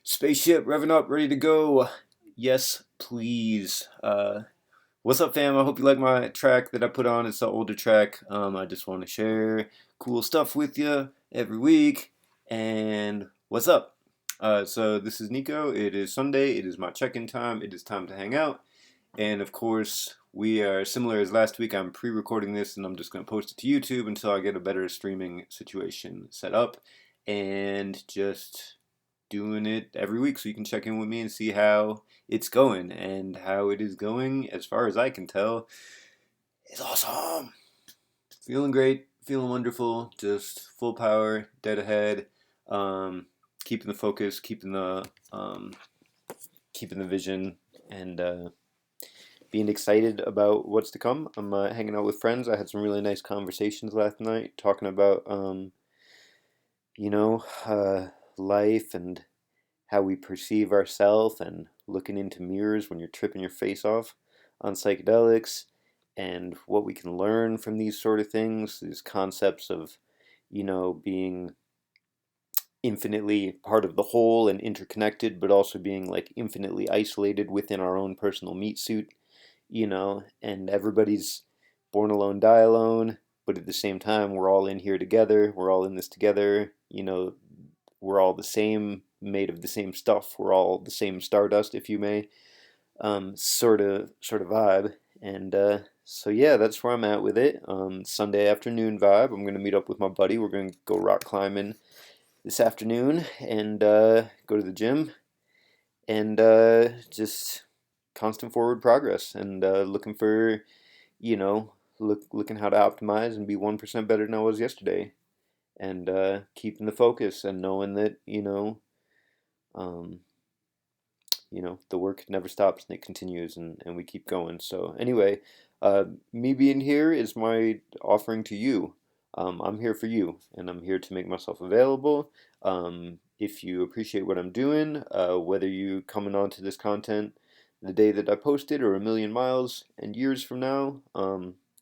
Spaceship revving up, ready to go. Yes, please. What's up, fam? I hope you like my track that I put on. It's an older track. I just want to share cool stuff with you every week. And what's up? So this is Nico. It is Sunday. It is my check-in time. It is time to hang out. And of course, we are similar as last week. I'm pre-recording this and I'm just going to post it to YouTube until I get a better streaming situation set up. And just doing it every week so you can check in with me and see how it's going. And how it is going, as far as I can tell, is awesome. Feeling great, feeling wonderful, just full power, dead ahead. Keeping the focus, keeping the vision, and being excited about what's to come. I'm hanging out with friends. I had some really nice conversations last night talking about, you know, life and how we perceive ourselves and looking into mirrors when you're tripping your face off on psychedelics and what we can learn from these sort of things, these concepts of, being infinitely part of the whole and interconnected, but also being like infinitely isolated within our own personal meat suit, and everybody's born alone, die alone, but at the same time, we're all in here together, we're all in this together, we're all the same, made of the same stuff, we're all the same stardust, if you may, sort of vibe. And so yeah, that's where I'm at with it. Sunday afternoon vibe. I'm gonna meet up with my buddy. We're gonna go rock climbing this afternoon and go to the gym and just constant forward progress and looking for, looking how to optimize and be 1% better than I was yesterday, and keeping the focus and knowing that um, the work never stops and it continues, and we keep going. So anyway, me being here is my offering to you. I'm here for you, and I'm here to make myself available. If you appreciate what I'm doing, whether you coming onto this content the day that I posted or a million miles and years from now,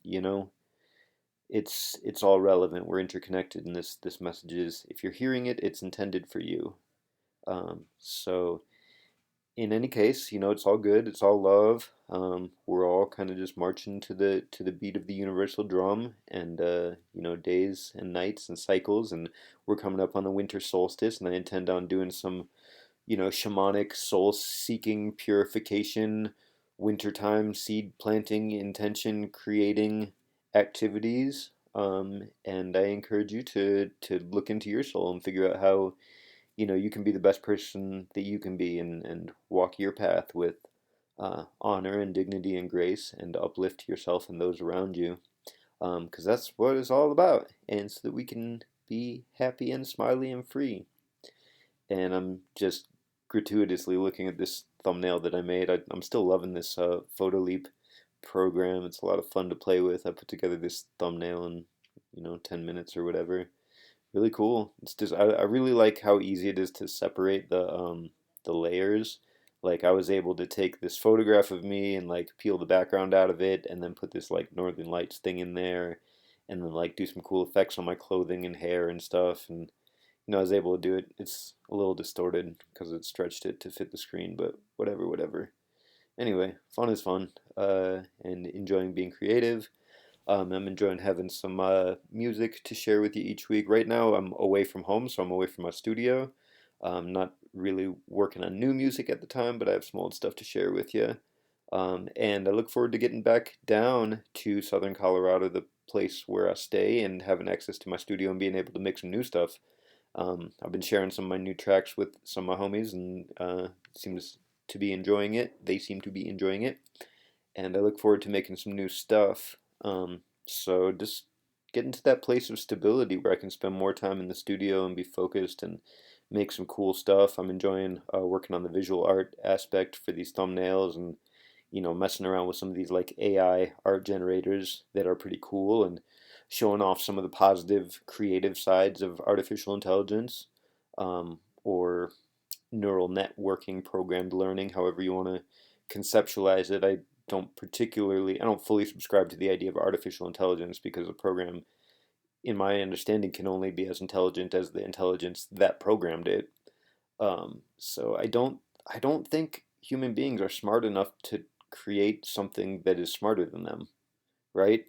you know, it's all relevant. We're interconnected, and this message is, if you're hearing it, it's intended for you. So in any case, it's all good. It's all love. We're all kind of just marching to the beat of the universal drum, and days and nights and cycles. And we're coming up on the winter solstice, and I intend on doing some, shamanic soul-seeking purification, wintertime seed planting, intention creating activities. And I encourage you to look into your soul and figure out how you can be the best person that you can be, and walk your path with honor and dignity and grace, and uplift yourself and those around you, because that's what it's all about, and so that we can be happy and smiley and free. And I'm just gratuitously looking at this thumbnail that I made. I'm still loving this photo leap program. It's a lot of fun to play with. I put together this thumbnail in 10 minutes or whatever. Really cool. It's just I really like how easy it is to separate the layers. Like, I was able to take this photograph of me and like peel the background out of it, and then put this like Northern Lights thing in there, and then like do some cool effects on my clothing and hair and stuff. And I was able to do it. It's a little distorted because it stretched it to fit the screen, but whatever. Anyway, fun is fun, and enjoying being creative. I'm enjoying having some music to share with you each week. Right now, I'm away from home, so I'm away from my studio. Not really working on new music at the time, but I have some old stuff to share with you. And I look forward to getting back down to Southern Colorado, the place where I stay, and having access to my studio and being able to make some new stuff. I've been sharing some of my new tracks with some of my homies, and seems to be enjoying it. They seem to be enjoying it, and I look forward to making some new stuff. So just getting to that place of stability where I can spend more time in the studio and be focused and make some cool stuff. I'm enjoying working on the visual art aspect for these thumbnails, and messing around with some of these like AI art generators that are pretty cool, and showing off some of the positive creative sides of artificial intelligence, or neural networking, programmed learning, however you want to conceptualize it. I don't fully subscribe to the idea of artificial intelligence, because a program in my understanding, can only be as intelligent as the intelligence that programmed it. So I don't think human beings are smart enough to create something that is smarter than them, right?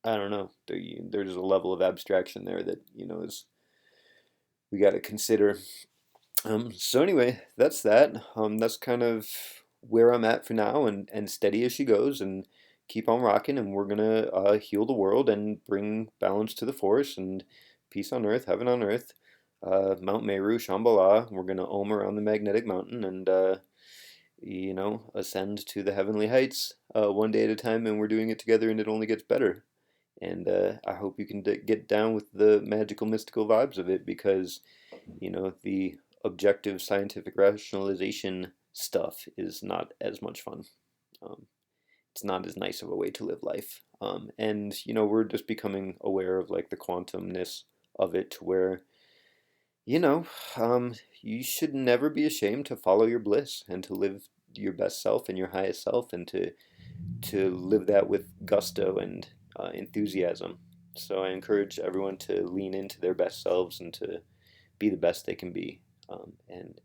I don't know. There's a level of abstraction there that is we got to consider. So anyway, that's that. That's kind of where I'm at for now, and steady as she goes, and keep on rocking. And we're gonna heal the world and bring balance to the force and peace on earth, heaven on earth. Mount Meru, Shambhala. We're gonna ohm around the magnetic mountain and ascend to the heavenly heights one day at a time. And we're doing it together, and it only gets better. And I hope you can get down with the magical, mystical vibes of it, because the objective scientific rationalization stuff is not as much fun. Um, it's not as nice of a way to live life. And we're just becoming aware of like the quantumness of it, where you know, you should never be ashamed to follow your bliss and to live your best self and your highest self, and to live that with gusto and enthusiasm. So I encourage everyone to lean into their best selves and to be the best they can be. And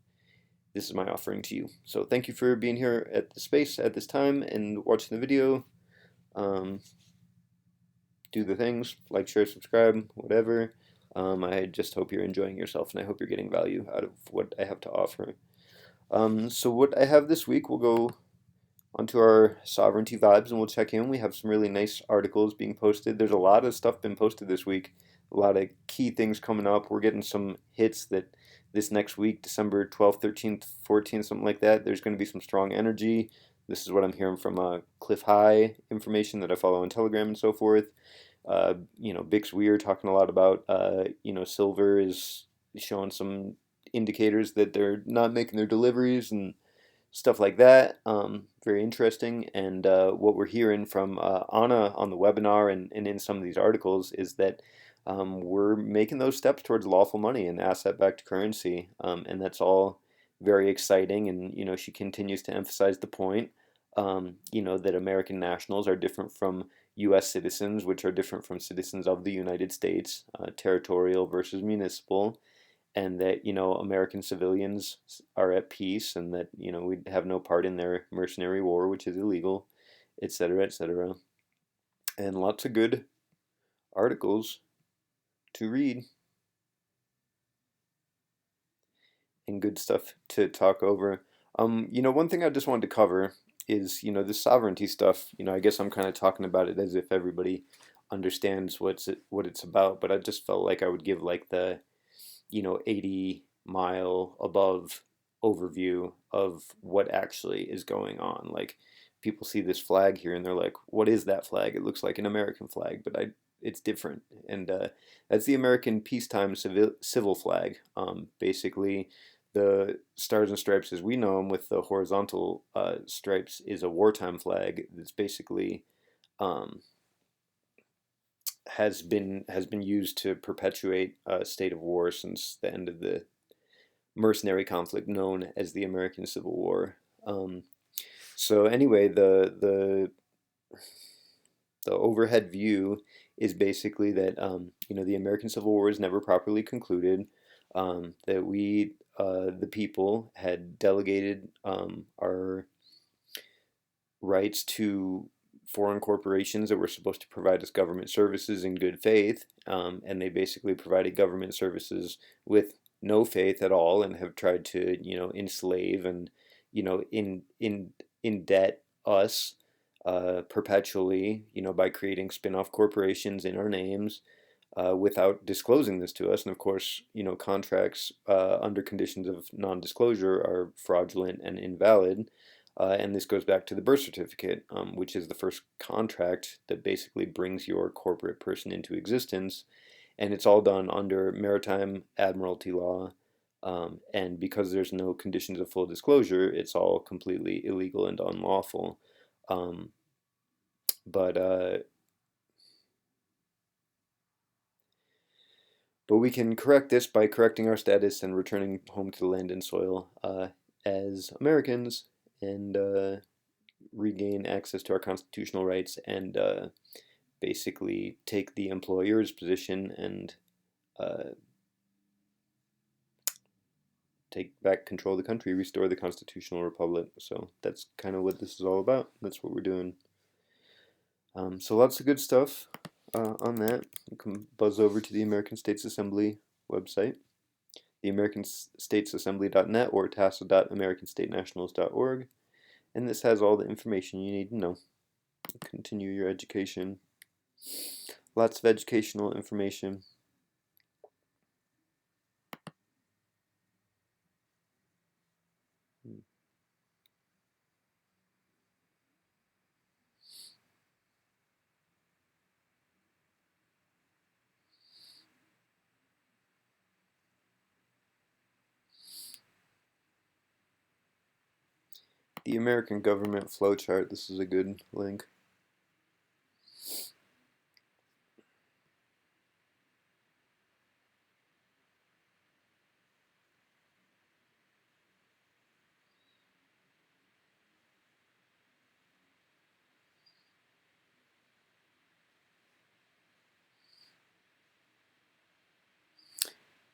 this is my offering to you. So thank you for being here at the space at this time and watching the video. Um, do the things, like, share, subscribe, whatever. I just hope you're enjoying yourself, and I hope you're getting value out of what I have to offer. So what I have this week, we'll go onto our sovereignty vibes and we'll check in. We have some really nice articles being posted. There's a lot of stuff been posted this week, a lot of key things coming up. We're getting some hits that this next week, December 12th, 13th, 14th, something like that, there's going to be some strong energy. This is what I'm hearing from Cliff High information that I follow on Telegram and so forth. Bix Weir talking a lot about, silver is showing some indicators that they're not making their deliveries and stuff like that. Very interesting. And what we're hearing from Anna on the webinar and in some of these articles is that we're making those steps towards lawful money and asset-backed currency. And that's all very exciting. And, she continues to emphasize the point, that American nationals are different from U.S. citizens, which are different from citizens of the United States, territorial versus municipal, and that American civilians are at peace, and that we have no part in their mercenary war, which is illegal, etc., etc. And lots of good articles to read and good stuff to talk over. One thing I just wanted to cover is this sovereignty stuff. I guess I'm kind of talking about it as if everybody understands what it's about, but I just felt like I would give like the 80-mile above overview of what actually is going on. Like, people see this flag here and they're like, what is that flag? It looks like an American flag, but it's different. And that's the American peacetime civil flag. Basically, the stars and stripes as we know them with the horizontal stripes is a wartime flag that's basically um, has been used to perpetuate a state of war since the end of the mercenary conflict known as the American Civil War. So anyway, the overhead view is basically that the American Civil War is never properly concluded. That we, the people, had delegated our rights to foreign corporations that were supposed to provide us government services in good faith, and they basically provided government services with no faith at all, and have tried to enslave and in debt us perpetually, by creating spin-off corporations in our names, without disclosing this to us. And of course, contracts under conditions of non-disclosure are fraudulent and invalid. And this goes back to the birth certificate, which is the first contract that basically brings your corporate person into existence. And it's all done under maritime admiralty law. And because there's no conditions of full disclosure, it's all completely illegal and unlawful. Um, but but we can correct this by correcting our status and returning home to the land and soil as Americans, and regain access to our constitutional rights and basically take the employer's position and take back control of the country, restore the constitutional republic. So that's kind of what this is all about. That's what we're doing. So lots of good stuff on that. You can buzz over to the American States Assembly website, the AmericanStatesAssembly.net or tassel.americanstatenationals.org, and this has all the information you need to know. Continue your education. Lots of educational information. The American government flowchart. This is a good link.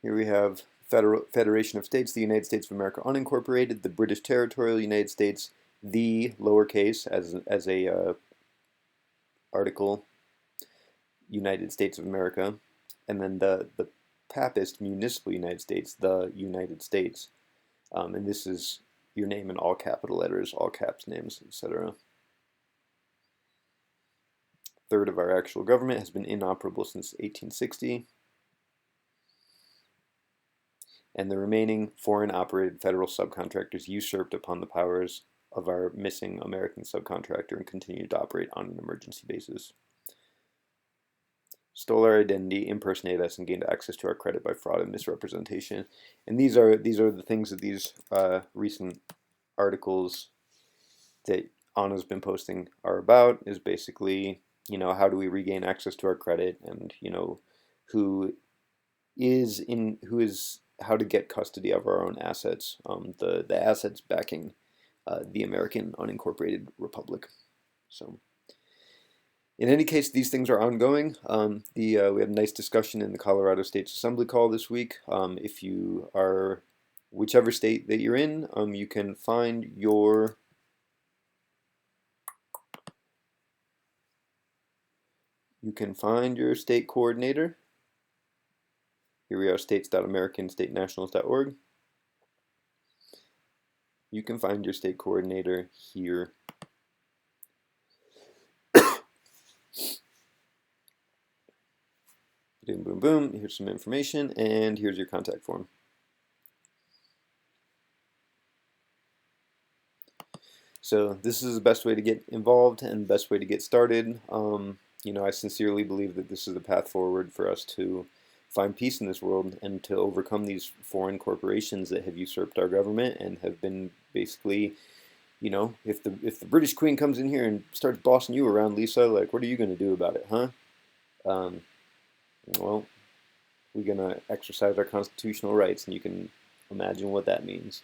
Here we have Federation of States, the United States of America unincorporated, the British Territorial United States, the lowercase as a article, United States of America, and then the Papist Municipal United States, the United States, and this is your name in all capital letters, all caps names, etc. Third of our actual government has been inoperable since 1860. And the remaining foreign operated federal subcontractors usurped upon the powers of our missing American subcontractor and continued to operate on an emergency basis. Stole our identity, impersonated us, and gained access to our credit by fraud and misrepresentation. And these are the things that these recent articles that Anna's been posting are about. Is basically, how do we regain access to our credit, and who is how to get custody of our own assets, the assets backing the American unincorporated republic. So, in any case, these things are ongoing. We had a nice discussion in the Colorado State's Assembly call this week. If you are whichever state that you're in, you can find your state coordinator. Here we are, states.americanstatenationals.org. You can find your state coordinator here. Boom, boom, boom. Here's some information, and here's your contact form. So this is the best way to get involved and the best way to get started. I sincerely believe that this is the path forward for us to find peace in this world and to overcome these foreign corporations that have usurped our government and have been basically, if the British Queen comes in here and starts bossing you around, Lisa, like, what are you going to do about it, huh? Well, we're going to exercise our constitutional rights, and you can imagine what that means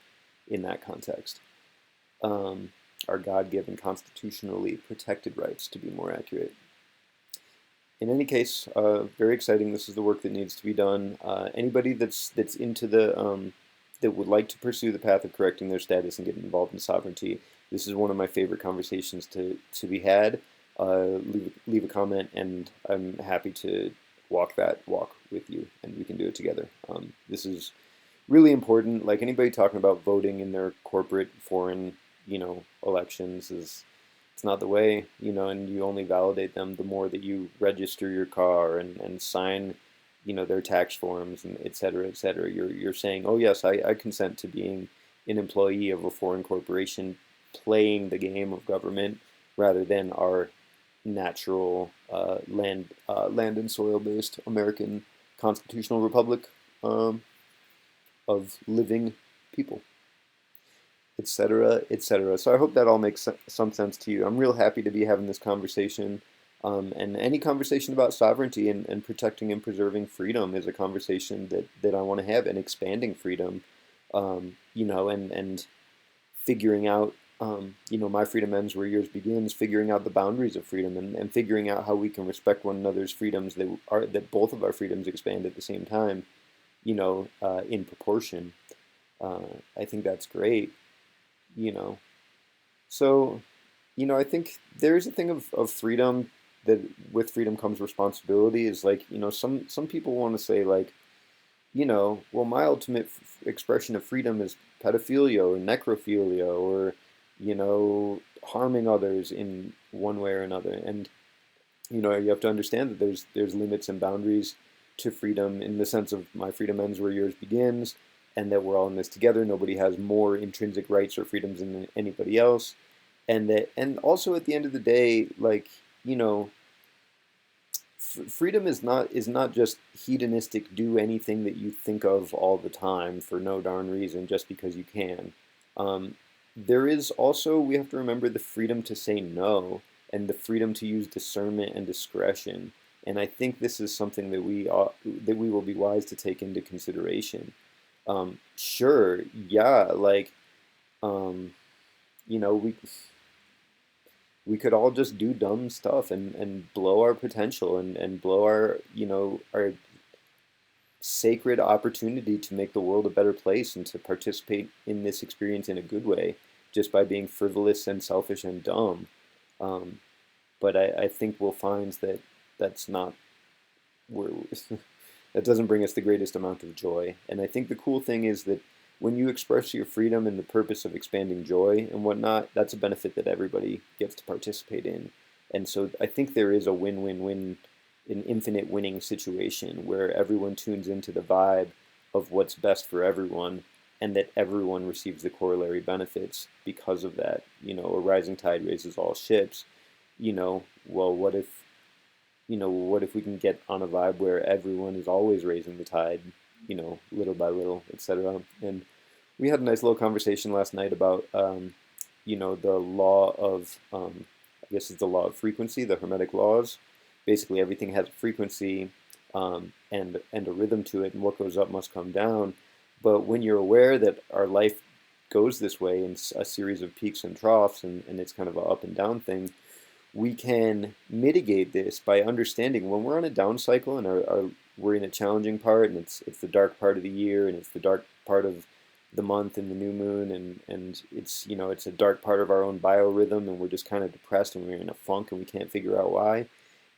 in that context. Our God-given constitutionally protected rights, to be more accurate. In any case, very exciting. This is the work that needs to be done. Anybody that's into that would like to pursue the path of correcting their status and getting involved in sovereignty, this is one of my favorite conversations to be had. Leave a comment, and I'm happy to walk with you, and we can do it together. This is really important. Like, anybody talking about voting in their corporate foreign elections it's not the way, and you only validate them the more that you register your car and sign, their tax forms, and et cetera, et cetera. You're saying, oh yes, I consent to being an employee of a foreign corporation playing the game of government rather than our natural land and soil based American constitutional republic of living people, etc., etc. So I hope that all makes some sense to you. I'm real happy to be having this conversation. And any conversation about sovereignty and protecting and preserving freedom is a conversation that I want to have, and expanding freedom, and figuring out my freedom ends where yours begins, figuring out the boundaries of freedom, and figuring out how we can respect one another's freedoms, that both of our freedoms expand at the same time, in proportion. Uh, I think that's great, you know. So, I think there is a thing of freedom, that with freedom comes responsibility. Is like, some people want to say, like, well, my ultimate expression of freedom is pedophilia or necrophilia, or, harming others in one way or another. And, you have to understand that there's limits and boundaries to freedom, in the sense of my freedom ends where yours begins, and that we're all in this together. Nobody has more intrinsic rights or freedoms than anybody else. And also, at the end of the day, like, you know, freedom is not just hedonistic, do anything that you think of all the time for no darn reason, just because you can. Um, there is also, we have to remember, the freedom to say no, and the freedom to use discernment and discretion. And I think this is something that we will be wise to take into consideration. Sure, yeah, like, um, we could all just do dumb stuff, and blow our potential, and blow our sacred opportunity to make the world a better place, and to participate in this experience in a good way, just by being frivolous and selfish and dumb. Um, but I think we'll find that that's not where that doesn't bring us the greatest amount of joy. And I think the cool thing is that when you express your freedom in the purpose of expanding joy and whatnot, that's a benefit that everybody gets to participate in. And so I think there is a win-win-win, an infinite winning situation where everyone tunes into the vibe of what's best for everyone, and that everyone receives the corollary benefits because of that. A rising tide raises all ships. Well, what if we can get on a vibe where everyone is always raising the tide, little by little, etc. And we had a nice little conversation last night about, the law of, I guess it's the law of frequency, the Hermetic laws. Basically, everything has a frequency, and a rhythm to it, and what goes up must come down. But when you're aware that our life goes this way, in a series of peaks and troughs, and it's kind of an up and down thing, we can mitigate this by understanding when we're on a down cycle, and we're in a challenging part, and it's the dark part of the year, and it's the dark part of the month and the new moon, and it's a dark part of our own biorhythm, and we're just kind of depressed, and we're in a funk, and we can't figure out why.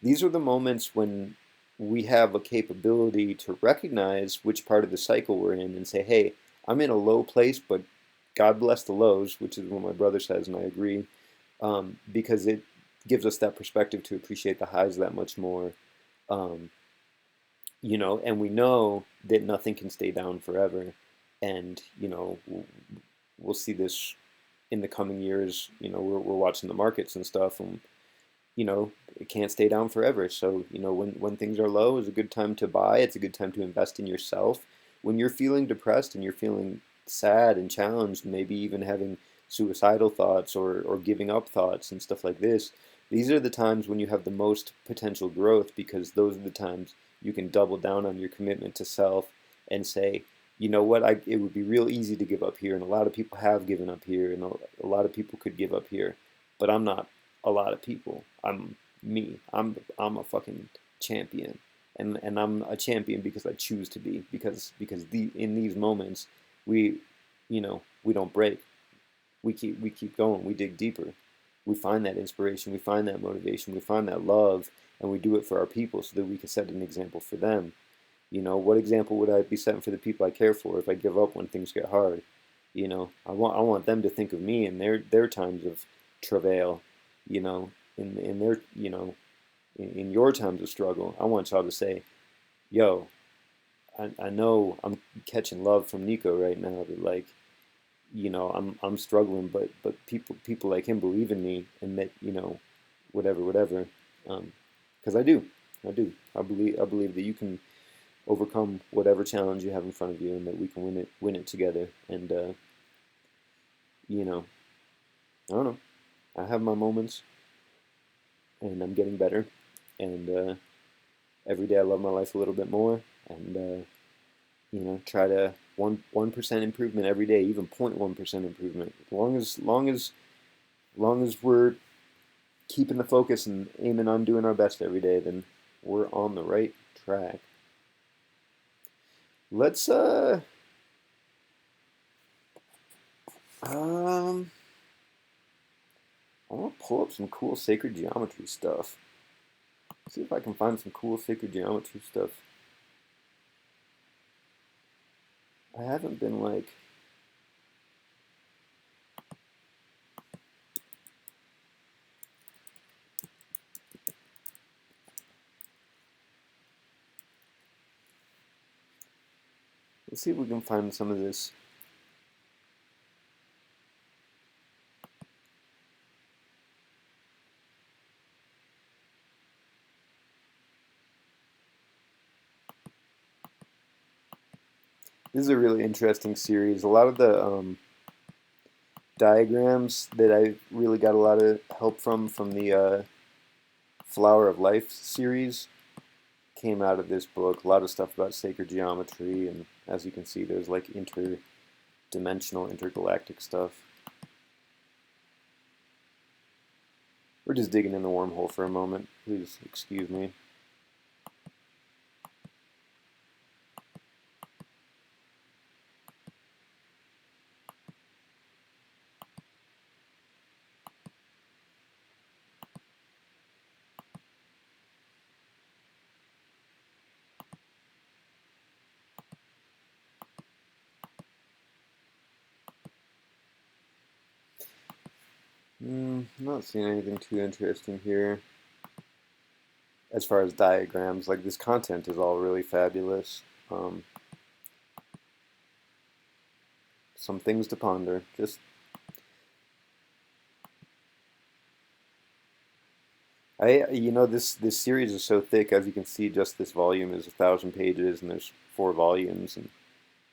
These are the moments when we have a capability to recognize which part of the cycle we're in, and say, hey, I'm in a low place, but God bless the lows, which is what my brother says, and I agree, because it gives us that perspective to appreciate the highs that much more. Um, and we know that nothing can stay down forever. And, we'll see this in the coming years. We're watching the markets and stuff, and, it can't stay down forever. So, when things are low, is a good time to buy. It's a good time to invest in yourself. When you're feeling depressed and you're feeling sad and challenged, maybe even having suicidal thoughts, or giving up thoughts and stuff like this, these are the times when you have the most potential growth, because those are the times you can double down on your commitment to self, and say, you know what, it would be real easy to give up here, and a lot of people have given up here, and a lot of people could give up here, but I'm not a lot of people. I'm me. I'm a fucking champion, and I'm a champion because I choose to be, because in these moments, we we don't break. We keep going. We dig deeper. We find that inspiration. We find that motivation. We find that love, and we do it for our people, so that we can set an example for them. What example would I be setting for the people I care for if I give up when things get hard? I want them to think of me in their times of travail. In their in your times of struggle. I want y'all to say, "Yo, I know I'm catching love from Nico right now, that, like, I'm struggling, but people like him believe in me, and that, whatever. Because I believe that you can overcome whatever challenge you have in front of you, and that we can win it together. And you know I don't know. I have my moments, and I'm getting better, and every day I love my life a little bit more, and try to 1% improvement every day, even 0.1% improvement. Long as As long as we're keeping the focus and aiming on doing our best every day, then we're on the right track. Let's I want to pull up some cool sacred geometry stuff. See if I can find some cool sacred geometry stuff. I haven't been like... Let's see if we can find some of this. This is a really interesting series. A lot of the diagrams that I really got a lot of help from the Flower of Life series came out of this book. A lot of stuff about sacred geometry, and as you can see, there's like interdimensional, intergalactic stuff. We're just digging in the wormhole for a moment. Please excuse me. I'm not seeing anything too interesting here. As far as diagrams, like this content is all really fabulous. Some things to ponder. Just this series is so thick. As you can see, just this volume is 1,000 pages, and there's 4 volumes, and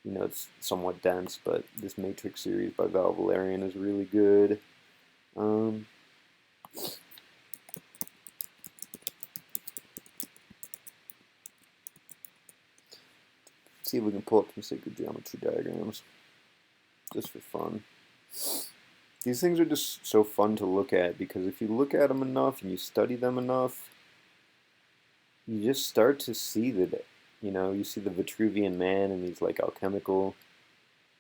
it's somewhat dense. But this Matrix series by Val Valerian is really good. See if we can pull up some sacred geometry diagrams, just for fun. These things are just so fun to look at, because if you look at them enough and you study them enough, you just start to see that, you see the Vitruvian Man and these like alchemical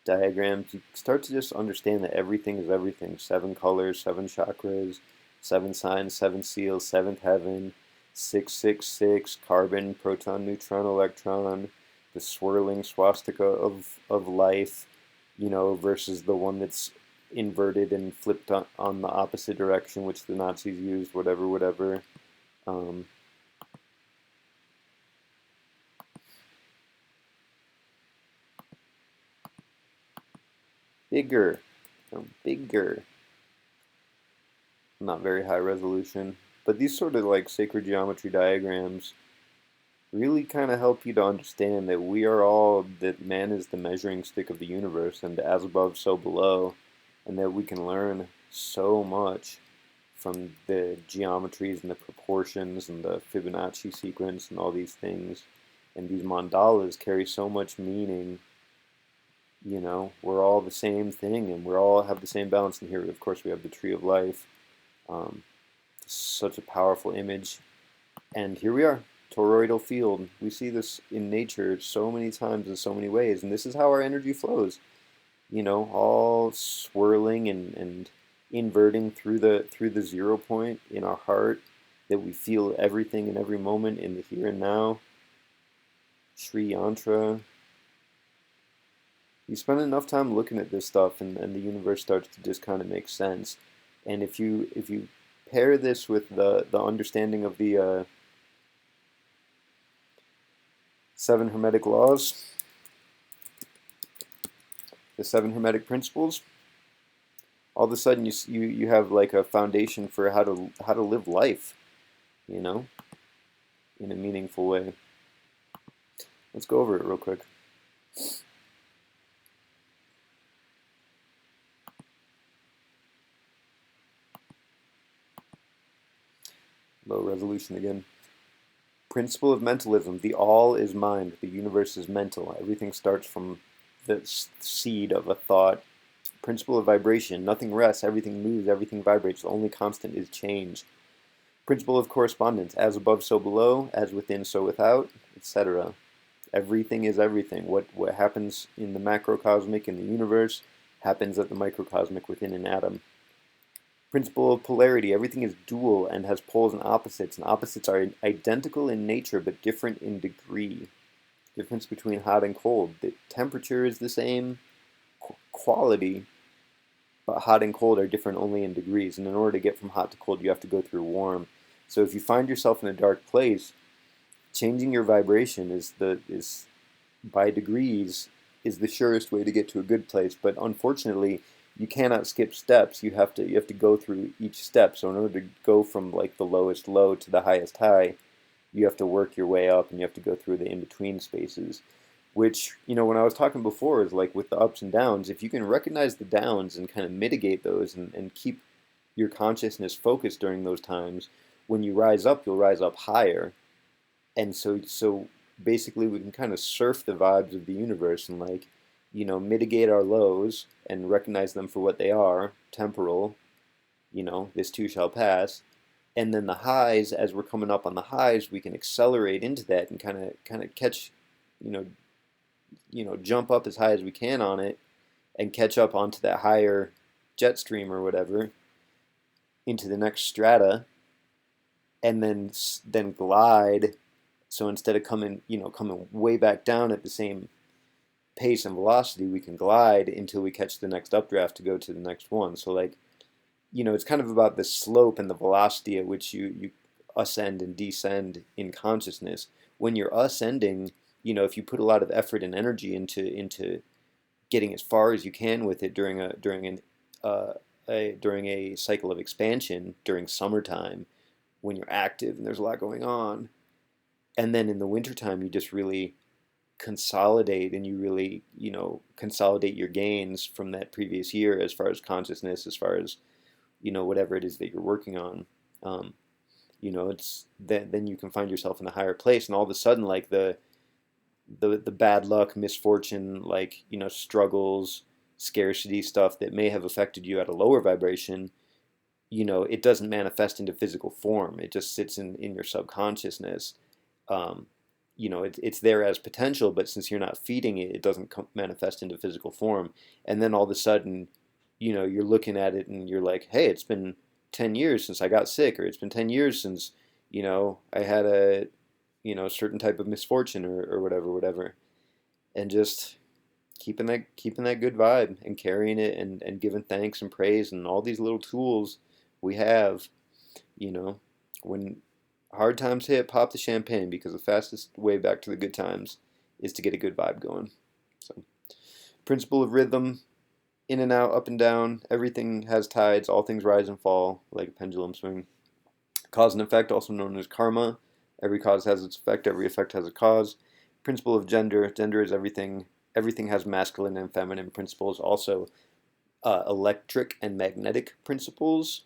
diagrams. You start to just understand that everything is everything. 7 colors, 7 chakras, 7 signs, 7 seals, 7th heaven, 666, carbon, proton, neutron, electron, the swirling swastika of life, versus the one that's inverted and flipped on the opposite direction, which the Nazis used, whatever. Bigger, bigger. Not very high resolution, but these sort of like sacred geometry diagrams really kind of help you to understand that man is the measuring stick of the universe, and as above, so below, and that we can learn so much from the geometries and the proportions and the Fibonacci sequence and all these things. And these mandalas carry so much meaning. We're all the same thing, and we all have the same balance. And here, of course, we have the Tree of Life. Such a powerful image. And here we are, toroidal field. We see this in nature so many times in so many ways, and this is how our energy flows. All swirling and inverting through the 0 point in our heart, that we feel everything in every moment in the here and now. Sri Yantra. You spend enough time looking at this stuff, and the universe starts to just kind of make sense. And if you pair this with the understanding of the 7 Hermetic laws, the 7 Hermetic principles, all of a sudden you have like a foundation for how to live life, in a meaningful way. Let's go over it real quick. Low resolution again. Principle of mentalism. The all is mind. The universe is mental. Everything starts from the seed of a thought Principle of vibration. Nothing rests, everything moves, everything vibrates. The only constant is change. Principle of correspondence. As above, so below. As within, so without, etc. Everything is everything. What happens in the macrocosmic in the universe happens at the microcosmic within an atom. Principle of polarity. Everything is dual and has poles and opposites are identical in nature but different in degree. Difference between hot and cold. The temperature is the same quality, but hot and cold are different only in degrees. And in order to get from hot to cold, you have to go through warm. So if you find yourself in a dark place, changing your vibration is by degrees is the surest way to get to a good place. But unfortunately, you cannot skip steps. You have to go through each step. So in order to go from like the lowest low to the highest high, you have to work your way up, and you have to go through the in-between spaces. Which, when I was talking before, is like with the ups and downs, if you can recognize the downs and kind of mitigate those and keep your consciousness focused during those times, when you rise up, you'll rise up higher. And so basically we can kind of surf the vibes of the universe and mitigate our lows and recognize them for what they are, temporal, this too shall pass. And then the highs, as we're coming up on the highs, we can accelerate into that and kind of catch, jump up as high as we can on it and catch up onto that higher jet stream or whatever into the next strata, and then glide. So instead of coming way back down at the same pace and velocity, we can glide until we catch the next updraft to go to the next one. So it's kind of about the slope and the velocity at which you ascend and descend in consciousness. When you're ascending, if you put a lot of effort and energy into getting as far as you can with it during a cycle of expansion during summertime, when you're active and there's a lot going on, and then in the wintertime you just really consolidate, and you really consolidate your gains from that previous year as far as consciousness, as far as whatever it is that you're working on. It's then you can find yourself in a higher place, and all of a sudden, like the bad luck, misfortune, struggles, scarcity stuff that may have affected you at a lower vibration, it doesn't manifest into physical form. It just sits in your subconsciousness. It's there as potential, but since you're not feeding it, it doesn't manifest into physical form. And then all of a sudden, you're looking at it and you're like, hey, it's been 10 years since I got sick, or it's been 10 years since, I had a, certain type of misfortune or whatever. And just keeping that good vibe and carrying it and giving thanks and praise and all these little tools we have, when hard times hit, pop the champagne, because the fastest way back to the good times is to get a good vibe going. So, principle of rhythm. In and out, up and down, everything has tides, all things rise and fall, like a pendulum swing. Cause and effect, also known as karma. Every cause has its effect, every effect has a cause. Principle of gender. Gender is everything. Everything has masculine and feminine principles. Also, electric and magnetic principles.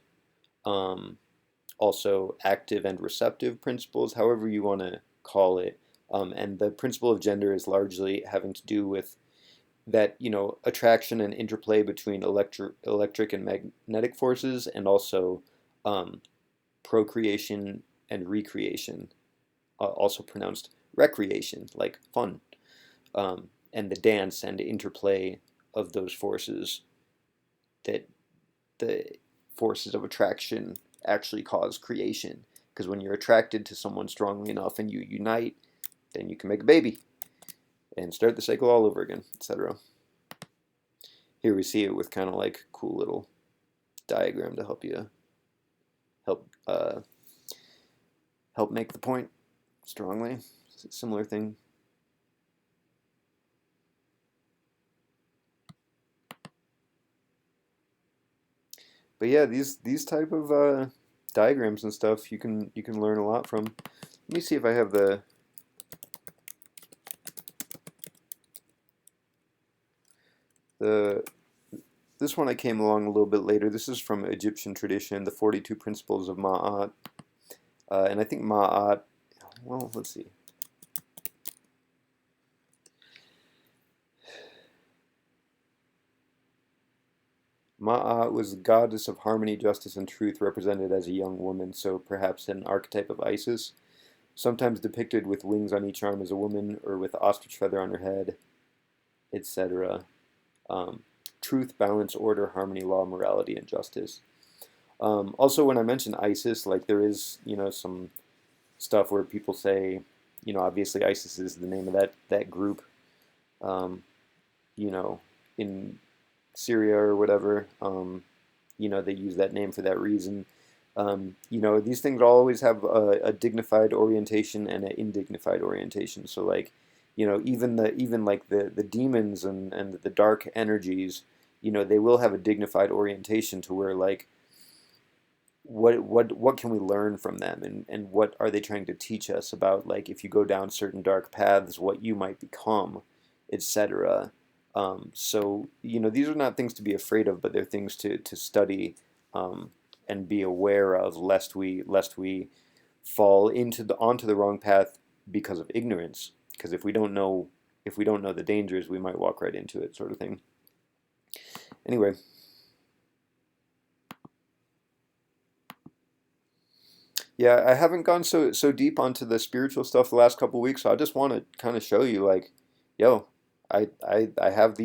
Also, active and receptive principles, however you want to call it. And the principle of gender is largely having to do with that attraction and interplay between electric and magnetic forces, and also procreation and recreation, also pronounced recreation, like fun, and the dance and interplay of those forces, that the forces of attraction actually cause creation, because when you're attracted to someone strongly enough and you unite, then you can make a baby and start the cycle all over again, etc. Here we see it with kind of like cool little diagram to help help make the point strongly. Similar thing. But yeah, these type of diagrams and stuff you can learn a lot from. Let me see if I have this one I came along a little bit later. This is from Egyptian tradition, the 42 Principles of Ma'at. And I think Ma'at, well, let's see. Ma'at was the goddess of harmony, justice, and truth, represented as a young woman, so perhaps an archetype of Isis, sometimes depicted with wings on each arm as a woman, or with ostrich feather on her head, etc. Um, Truth, balance, order, harmony, law, morality, and justice. Also, when I mentioned Isis, like there is, some stuff where people say, obviously ISIS is the name of that group, um, you know, in Syria or whatever. They use that name for that reason. These things always have a dignified orientation and an indignified orientation. So like, even like the demons and the dark energies, they will have a dignified orientation to where like what can we learn from them, and what are they trying to teach us about, like if you go down certain dark paths, what you might become, etc. So these are not things to be afraid of, but they're things to study, um, and be aware of, lest we fall onto the wrong path because of ignorance. Because if we don't know the dangers, we might walk right into it, sort of thing. Anyway. Yeah, I haven't gone so deep onto the spiritual stuff the last couple weeks, so I just want to kind of show you like, yo, I have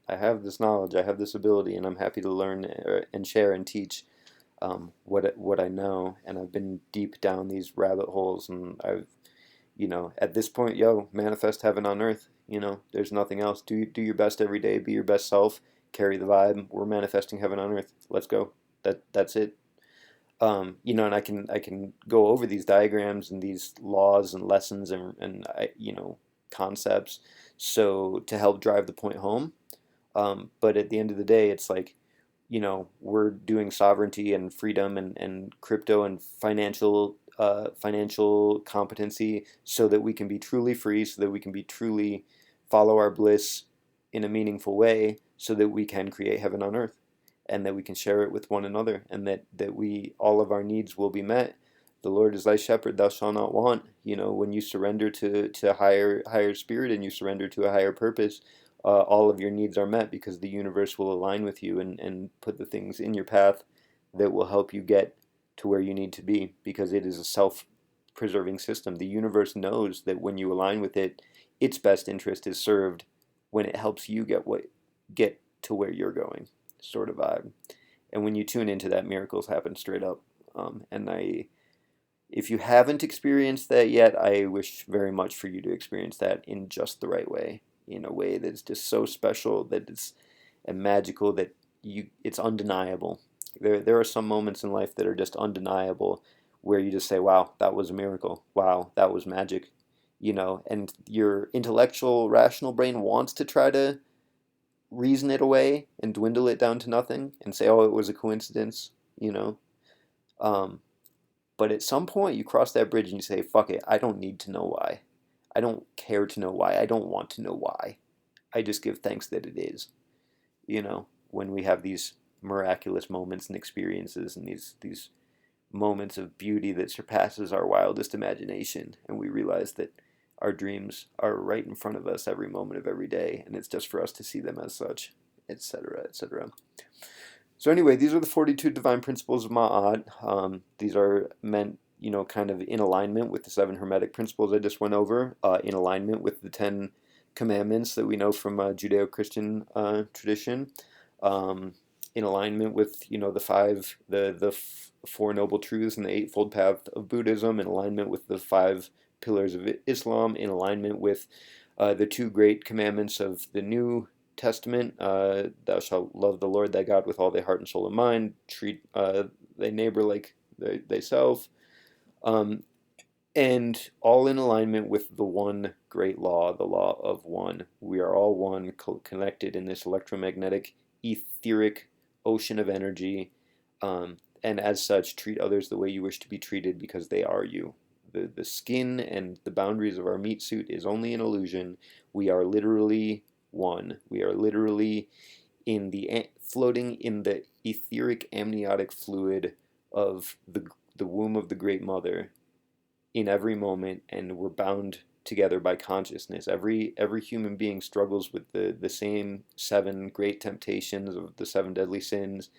I have this knowledge, I have this ability, and I'm happy to learn, and share and teach, what I know, and I've been deep down these rabbit holes, and at this point, yo, manifest heaven on earth. There's nothing else. Do your best every day, be your best self, carry the vibe. We're manifesting heaven on earth. Let's go. That's it. And I can go over these diagrams and these laws and lessons, and concepts, so to help drive the point home. But at the end of the day, it's like, we're doing sovereignty and freedom and crypto and financial competency, so that we can be truly free, so that we can be truly follow our bliss in a meaningful way, so that we can create heaven on earth, and that we can share it with one another, and that we all of our needs will be met. The Lord is thy shepherd; thou shalt not want. When you surrender to higher spirit, and you surrender to a higher purpose, all of your needs are met, because the universe will align with you, and put the things in your path that will help you get to where you need to be, because it is a self-preserving system. The universe knows that when you align with it, its best interest is served when it helps you get to where you're going, sort of vibe. And when you tune into that, miracles happen straight up. If you haven't experienced that yet, I wish very much for you to experience that in just the right way, in a way that's just so special, that it's and magical, that it's undeniable. There are some moments in life that are just undeniable, where you just say, "Wow, that was a miracle. Wow, that was magic." And your intellectual, rational brain wants to try to reason it away and dwindle it down to nothing and say, "Oh, it was a coincidence," you know. Um, but at some point, you cross that bridge and you say, "Fuck it, I don't need to know why. I don't care to know why. I don't want to know why. I just give thanks that it is." When we have these miraculous moments and experiences, and these moments of beauty that surpasses our wildest imagination, and we realize that our dreams are right in front of us every moment of every day, and it's just for us to see them as such, etc., etc. So anyway, these are the 42 divine principles of Ma'at. These are meant, kind of in alignment with the 7 Hermetic principles I just went over, in alignment with the 10 commandments that we know from Judeo-Christian tradition, um, in alignment with, the 4 noble truths and the eightfold path of Buddhism, in alignment with the 5 pillars of Islam, in alignment with the 2 great commandments of the New Testament: thou shalt love the Lord thy God with all thy heart and soul and mind, treat thy neighbor like thyself, um, and all in alignment with the one great law, the law of one. We are all one, connected in this electromagnetic, etheric ocean of energy, and as such, treat others the way you wish to be treated, because they are you. The skin and the boundaries of our meat suit is only an illusion. We are literally one. We are literally floating in the etheric amniotic fluid of the womb of the Great Mother in every moment, and we're bound together by consciousness. Every human being struggles with the same seven great temptations of the seven deadly sins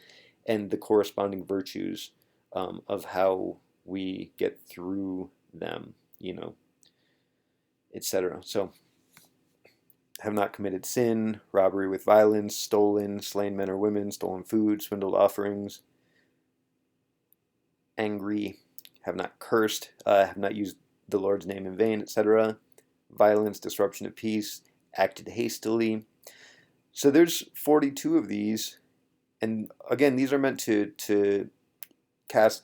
and the corresponding virtues of how we get through them, etc. So, have not committed sin, robbery with violence, stolen, slain men or women, stolen food, swindled offerings, angry, have not cursed, have not used the Lord's name in vain, etc. Violence, disruption of peace, acted hastily. So there's 42 of these, and again, these are meant to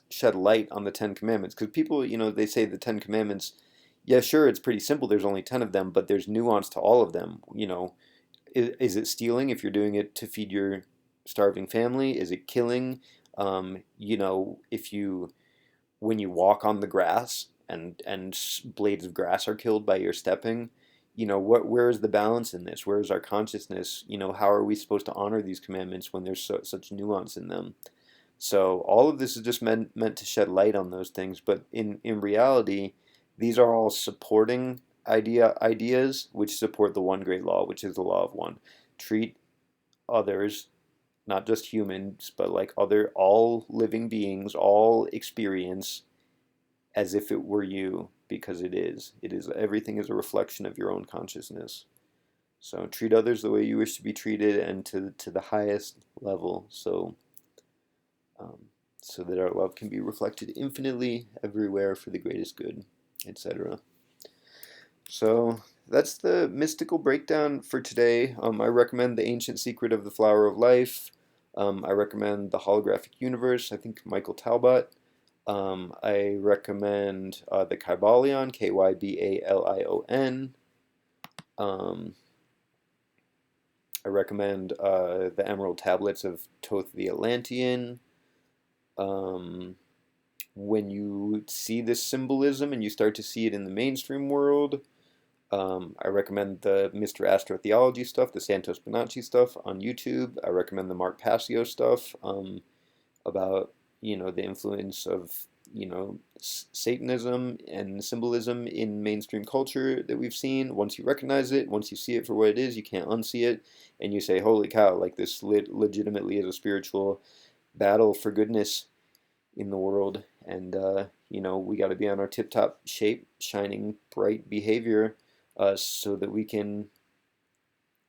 shed light on the Ten Commandments, because people, they say the Ten Commandments. Yeah, sure, it's pretty simple. There's only 10 of them, but there's nuance to all of them. Is it stealing if you're doing it to feed your starving family? Is it killing? If you when you walk on the grass and blades of grass are killed by your stepping, where is the balance in this? Where is our consciousness? How are we supposed to honor these commandments when there's such nuance in them? So all of this is just meant to shed light on those things, but in reality, these are all supporting ideas which support the one great law, which is the law of one. Treat others, not just humans, but like all living beings, all experience as if it were you, because it is. Everything is a reflection of your own consciousness. So treat others the way you wish to be treated, and to the highest level, so that our love can be reflected infinitely everywhere for the greatest good, etc. So that's the mystical breakdown for today. I recommend The Ancient Secret of the Flower of Life. I recommend The Holographic Universe, I think Michael Talbot. I recommend the Kybalion, Kybalion. I recommend the Emerald Tablets of Thoth the Atlantean. When you see this symbolism and you start to see it in the mainstream world, I recommend the Mr. Astrotheology stuff, the Santos Bonacci stuff on YouTube. I recommend the Mark Passio stuff about, the influence of, Satanism and symbolism in mainstream culture that we've seen. Once you recognize it, once you see it for what it is, you can't unsee it, and you say, holy cow, like this legitimately is a spiritual battle for goodness in the world, and we got to be on our tip-top shape, shining bright behavior, so that we can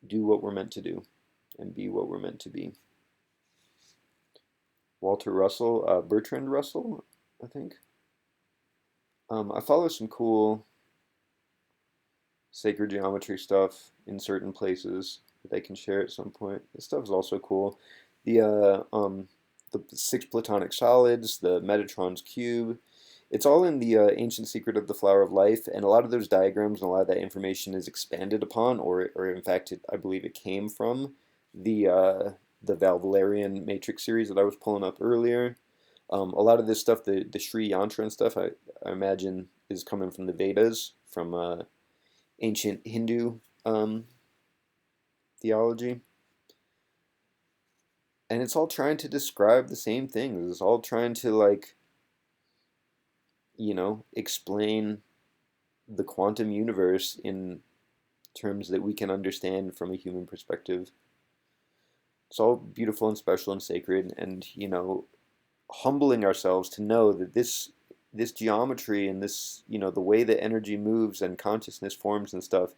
do what we're meant to do and be what we're meant to be. Walter Russell, Bertrand Russell, I think. I follow some cool sacred geometry stuff in certain places that I can share at some point. This stuff is also cool. The six platonic solids, the Metatron's cube. It's all in the Ancient Secret of the Flower of Life, and a lot of those diagrams and a lot of that information is expanded upon, or in fact, I believe it came from the Valvalarian Matrix series that I was pulling up earlier. A lot of this stuff, the Sri Yantra and stuff, I imagine is coming from the Vedas, from ancient Hindu theology. And it's all trying to describe the same things. It's all trying to, explain the quantum universe in terms that we can understand from a human perspective. It's all beautiful and special and sacred, and, humbling ourselves to know that this geometry and this, the way that energy moves and consciousness forms and stuff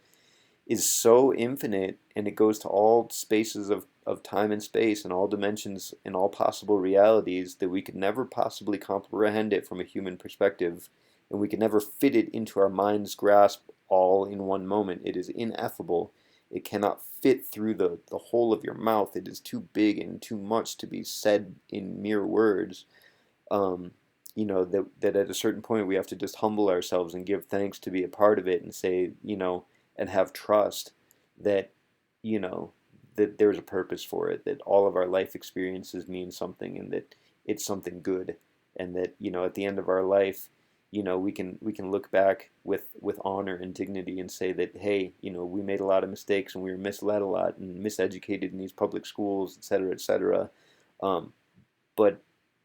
is so infinite, and it goes to all spaces of time and space and all dimensions and all possible realities, that we could never possibly comprehend it from a human perspective, and we could never fit it into our mind's grasp all in one moment. It is ineffable. It cannot fit through the whole of your mouth. It is too big and too much to be said in mere words. That at a certain point we have to just humble ourselves and give thanks to be a part of it, and say, and have trust that, that there's a purpose for it, that all of our life experiences mean something, and that it's something good, and that, at the end of our life, we can look back with honor and dignity and say that, hey, we made a lot of mistakes and we were misled a lot and miseducated in these public schools, etc., etc. But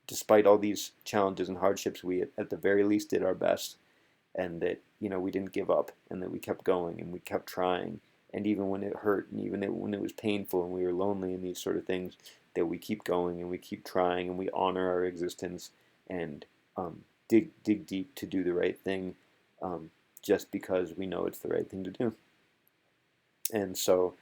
despite all these challenges and hardships, we at the very least did our best, and that, you know, we didn't give up, and that we kept going and we kept trying, and even when it hurt, and even when it was painful and we were lonely and these sort of things, that we keep going and we keep trying and we honor our existence, and dig deep to do the right thing, just because we know it's the right thing to do. And so,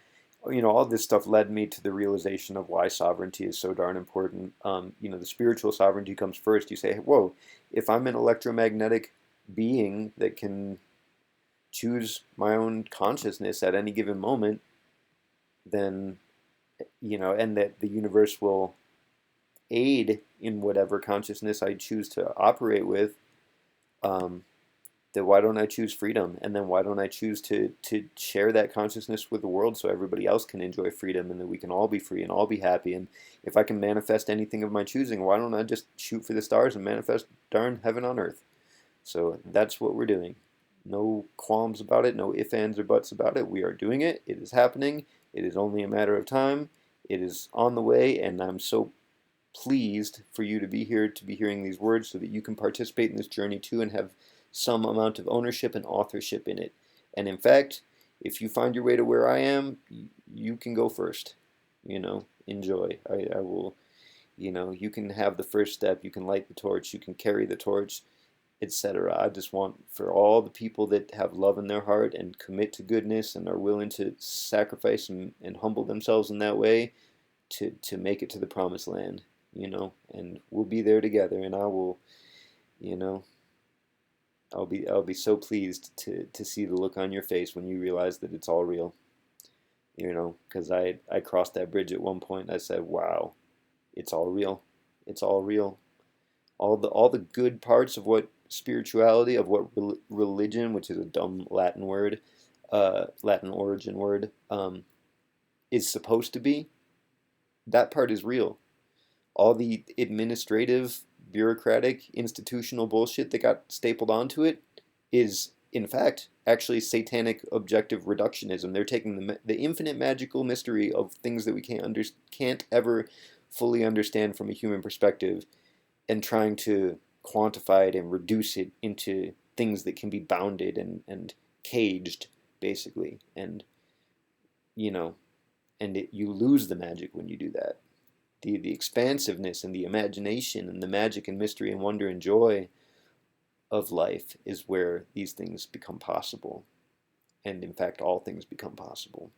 you know, all this stuff led me to the realization of why sovereignty is so darn important. You know, the spiritual sovereignty comes first. You say, whoa, if I'm an electromagnetic being that can choose my own consciousness at any given moment, then, you know, and that the universe will aid in whatever consciousness I choose to operate with, um, that why don't I choose freedom? And then why don't I choose to share that consciousness with the world so everybody else can enjoy freedom, and that we can all be free and all be happy? And if I can manifest anything of my choosing, why don't I just shoot for the stars and manifest darn heaven on earth? So that's what we're doing. No qualms about it, no ifs, ands, or buts about it. We are doing it. It is happening. It is only a matter of time. It is on the way, and I'm so pleased for you to be here, to be hearing these words, so that you can participate in this journey too and have some amount of ownership and authorship in it. And in fact, if you find your way to where I am, you can go first. You know, enjoy. I will, you know, you can have the first step, you can light the torch, you can carry the torch, etc. I just want for all the people that have love in their heart and commit to goodness and are willing to sacrifice and humble themselves in that way, to make it to the promised land, you know, and we'll be there together, and I will, you know, I'll be so pleased to see the look on your face when you realize that it's all real, you know, because I crossed that bridge at one point and I said, wow, it's all real. It's all real. All the good parts of what spirituality, of what religion, which is a dumb Latin word, Latin origin word, is supposed to be, that part is real. All the administrative, bureaucratic, institutional bullshit that got stapled onto it is, in fact, actually satanic objective reductionism. They're taking the infinite magical mystery of things that we can't ever fully understand from a human perspective, and trying to quantify it and reduce it into things that can be bounded and caged, basically. And, you know, you lose the magic when you do that. The expansiveness and the imagination and the magic and mystery and wonder and joy of life is where these things become possible. And in fact, all things become possible.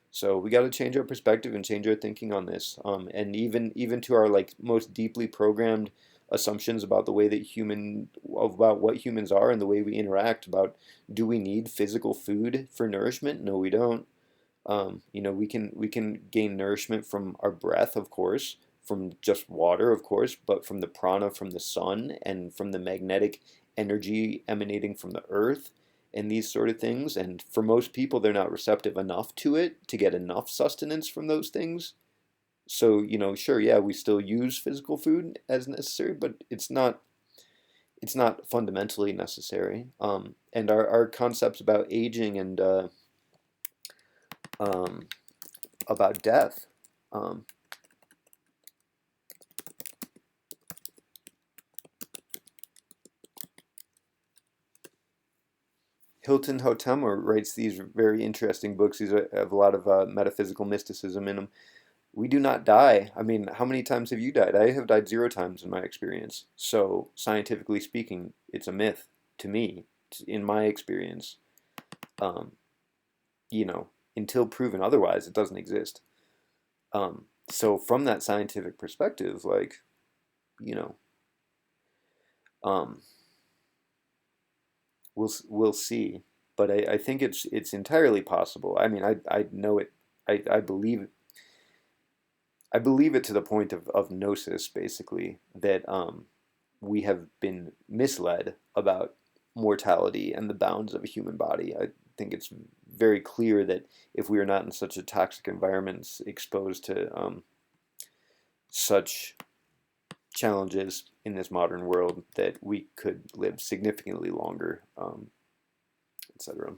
So we got to change our perspective and change our thinking on this. And even to our like most deeply programmed assumptions about the way that about what humans are and the way we interact. About, do we need physical food for nourishment? No, we don't. You know, we can gain nourishment from our breath, of course, from just water, of course, but from the prana from the sun and from the magnetic energy emanating from the earth and these sort of things. And for most people, they're not receptive enough to it to get enough sustenance from those things. So, you know, sure, yeah, we still use physical food as necessary, but it's not fundamentally necessary. And our concepts about aging and um, about death. Um, Hilton Hotema writes these very interesting books. These have a lot of metaphysical mysticism in them. We do not die. I mean, how many times have you died? I have died 0 times in my experience. So, scientifically speaking, it's a myth to me, in my experience. Um, you know, until proven otherwise, it doesn't exist. So, from that scientific perspective, like, you know, um, we'll see. But I think it's entirely possible. I mean, I know it. I believe it to the point of gnosis, basically, that we have been misled about mortality and the bounds of a human body. I think it's very clear that if we are not in such a toxic environment, exposed to such challenges in this modern world, that we could live significantly longer, etc.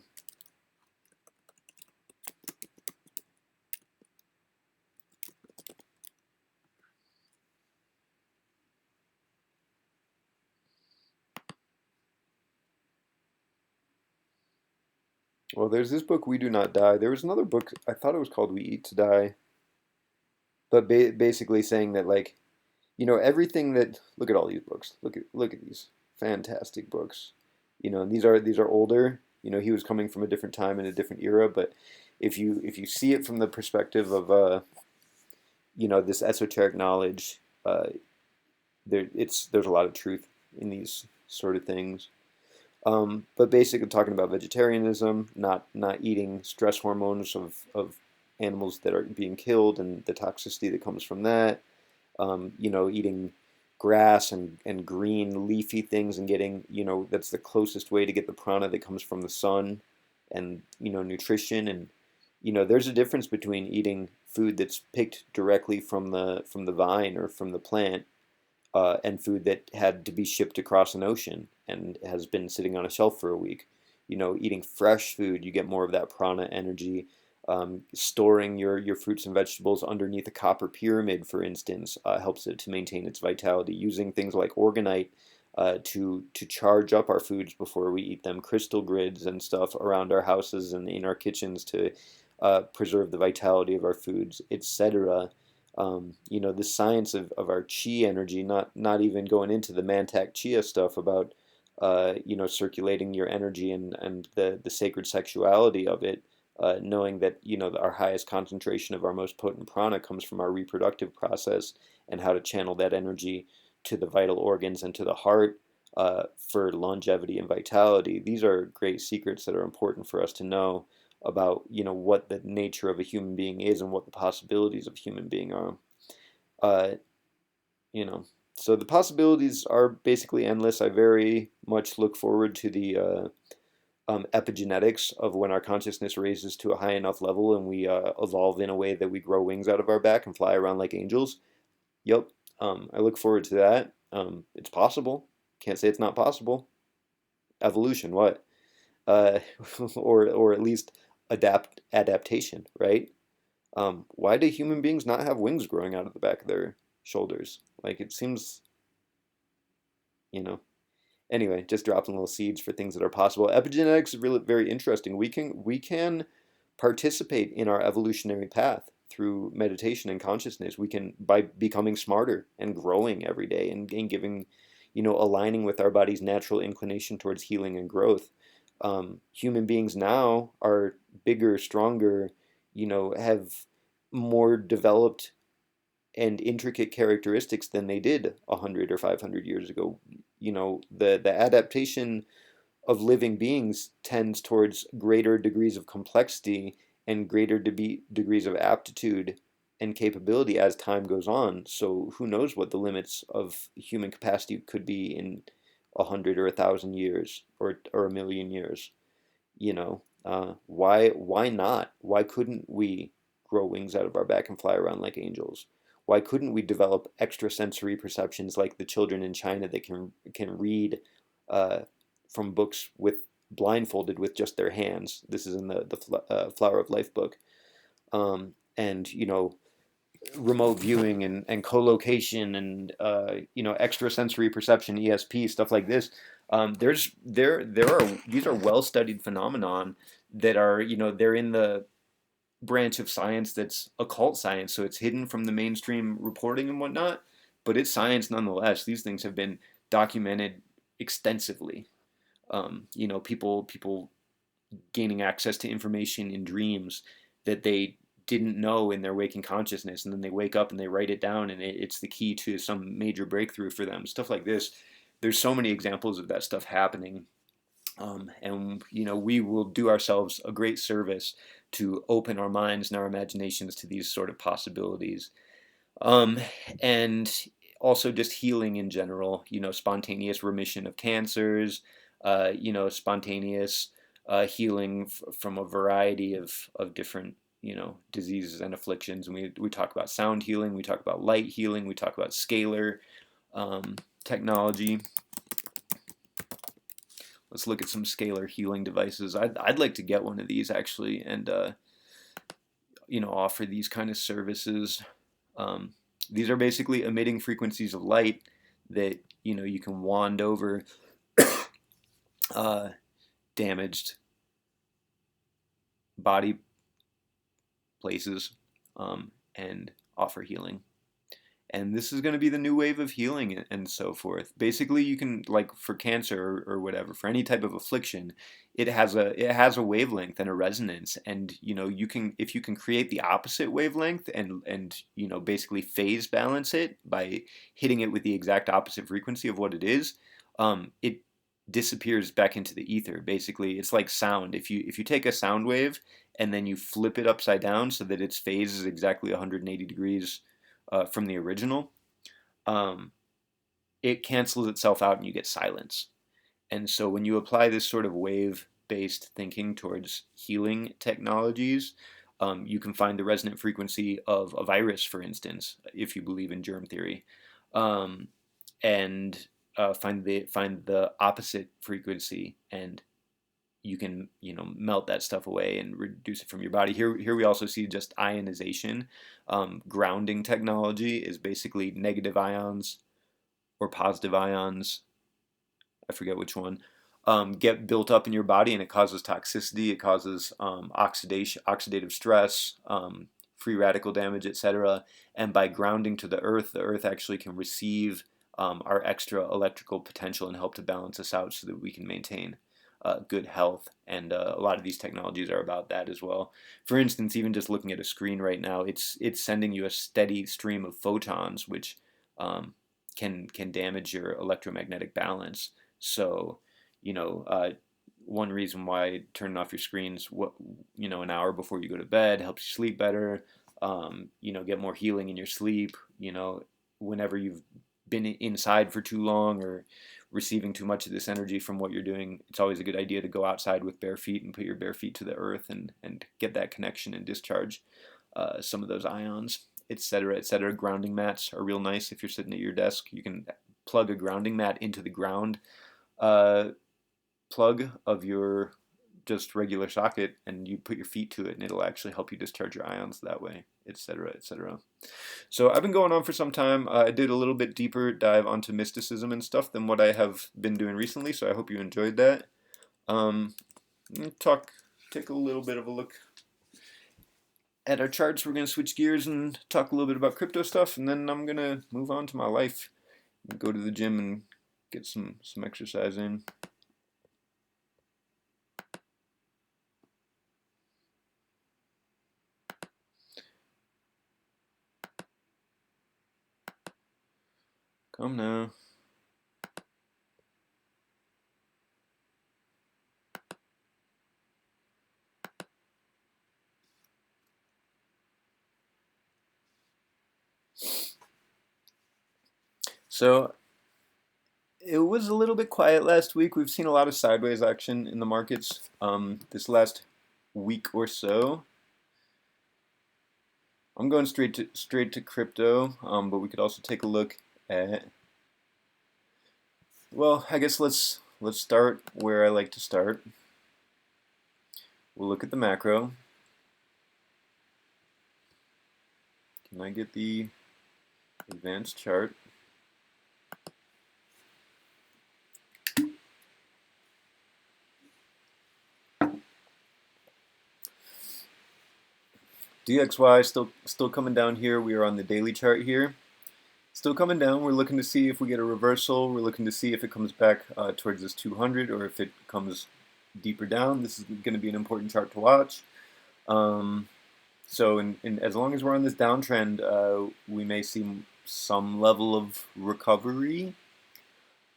Well, there's this book, We Do Not Die. There was another book, I thought it was called We Eat to Die, but basically saying that, like, everything that, look at all these books. Look at these fantastic books. And these are older. He was coming from a different time and a different era, but if you see it from the perspective of this esoteric knowledge, there's a lot of truth in these sort of things. But basically talking about vegetarianism, not eating stress hormones of animals that are being killed and the toxicity that comes from that. Eating grass and green leafy things and getting, that's the closest way to get the prana that comes from the sun and, nutrition. And, there's a difference between eating food that's picked directly from the vine or from the plant and food that had to be shipped across an ocean and has been sitting on a shelf for a week. Eating fresh food, you get more of that prana energy. Storing your fruits and vegetables underneath a copper pyramid, for instance, helps it to maintain its vitality. Using things like organite to charge up our foods before we eat them, crystal grids and stuff around our houses and in our kitchens to preserve the vitality of our foods, etc. The science of our chi energy, not even going into the mantak chia stuff about circulating your energy and the sacred sexuality of it, knowing that our highest concentration of our most potent prana comes from our reproductive process, and how to channel that energy to the vital organs and to the heart for longevity and vitality. These are great secrets that are important for us to know about what the nature of a human being is and what the possibilities of a human being are. Uh, you know, so the possibilities are basically endless. I very much look forward to the epigenetics of when our consciousness raises to a high enough level and we evolve in a way that we grow wings out of our back and fly around like angels. Yep. I look forward to that. It's possible. Can't say it's not possible. Evolution, what? Uh, or at least adaptation, right? Why do human beings not have wings growing out of the back of their shoulders? Like it seems, you know. Anyway, just dropping little seeds for things that are possible. Epigenetics is really very interesting. We can participate in our evolutionary path through meditation and consciousness. We can, by becoming smarter and growing every day and giving, aligning with our body's natural inclination towards healing and growth. Human beings now are bigger, stronger, have more developed and intricate characteristics than they did 100 or 500 years ago. The adaptation of living beings tends towards greater degrees of complexity and greater degrees of aptitude and capability as time goes on. So who knows what the limits of human capacity could be in 100 or 1,000 years or a million years. Why not? Why couldn't we grow wings out of our back and fly around like angels? Why couldn't we develop extrasensory perceptions like the children in China that can read uh, from books with blindfolded with just their hands? This is in the Flower of Life book. And remote viewing and co-location and extrasensory perception, ESP, stuff like this. There are these are well studied phenomenon that are they're in the branch of science that's occult science, so it's hidden from the mainstream reporting and whatnot, but it's science nonetheless. These things have been documented extensively. People gaining access to information in dreams that they didn't know in their waking consciousness, and then they wake up and they write it down, and it's the key to some major breakthrough for them. Stuff like this. There's so many examples of that stuff happening, and we will do ourselves a great service to open our minds and our imaginations to these sort of possibilities, um, and also just healing in general. Spontaneous remission of cancers, spontaneous healing from a variety of different diseases and afflictions. And we talk about sound healing, we talk about light healing, we talk about scalar technology. Let's look at some scalar healing devices. I'd like to get one of these actually, and offer these kind of services. Um, these are basically emitting frequencies of light that you can wand over damaged body places and offer healing. And this is going to be the new wave of healing and so forth. Basically, you can, like, for cancer or whatever, for any type of affliction, it has a wavelength and a resonance, and you can, if you can create the opposite wavelength and basically phase balance it by hitting it with the exact opposite frequency of what it is, it disappears back into the ether. Basically, it's like sound. If you take a sound wave and then you flip it upside down so that its phase is exactly 180 degrees from the original, um, it cancels itself out and you get silence. And so when you apply this sort of wave-based thinking towards healing technologies, you can find the resonant frequency of a virus, for instance, if you believe in germ theory, um, and find the opposite frequency, and you can melt that stuff away and reduce it from your body. Here we also see just ionization. Grounding technology is basically negative ions or positive ions, I forget which one, get built up in your body, and it causes toxicity, it causes oxidative stress, free radical damage, etc. And by grounding to the earth actually can receive our extra electrical potential and help to balance us out so that we can maintain good health. And a lot of these technologies are about that as well. For instance, even just looking at a screen right now, it's sending you a steady stream of photons, which can damage your electromagnetic balance. So, one reason why turning off your screens, an hour before you go to bed helps you sleep better. Get more healing in your sleep. Whenever you've been inside for too long or receiving too much of this energy from what you're doing, it's always a good idea to go outside with bare feet and put your bare feet to the earth and get that connection and discharge some of those ions, etc., etc. Grounding mats are real nice. If you're sitting at your desk, you can plug a grounding mat into the ground plug of your just regular socket, and you put your feet to it, and it'll actually help you discharge your ions that way, etc., etc. So I've been going on for some time. I did a little bit deeper dive onto mysticism and stuff than what I have been doing recently, so I hope you enjoyed that. Take a little bit of a look at our charts. We're going to switch gears and talk a little bit about crypto stuff, and then I'm going to move on to my life, go to the gym and get some exercise in. Come now. So it was a little bit quiet last week. We've seen a lot of sideways action in the markets this last week or so. I'm going straight to crypto, but we could also take a look at. Well, I guess let's start where I like to start. We'll look at the macro. Can I get the advanced chart? DXY still coming down here. We are on the daily chart here. Still coming down. We're looking to see if we get a reversal. We're looking to see if it comes back towards this 200 or if it comes deeper down. This is going to be an important chart to watch. So as long as we're on this downtrend, we may see some level of recovery.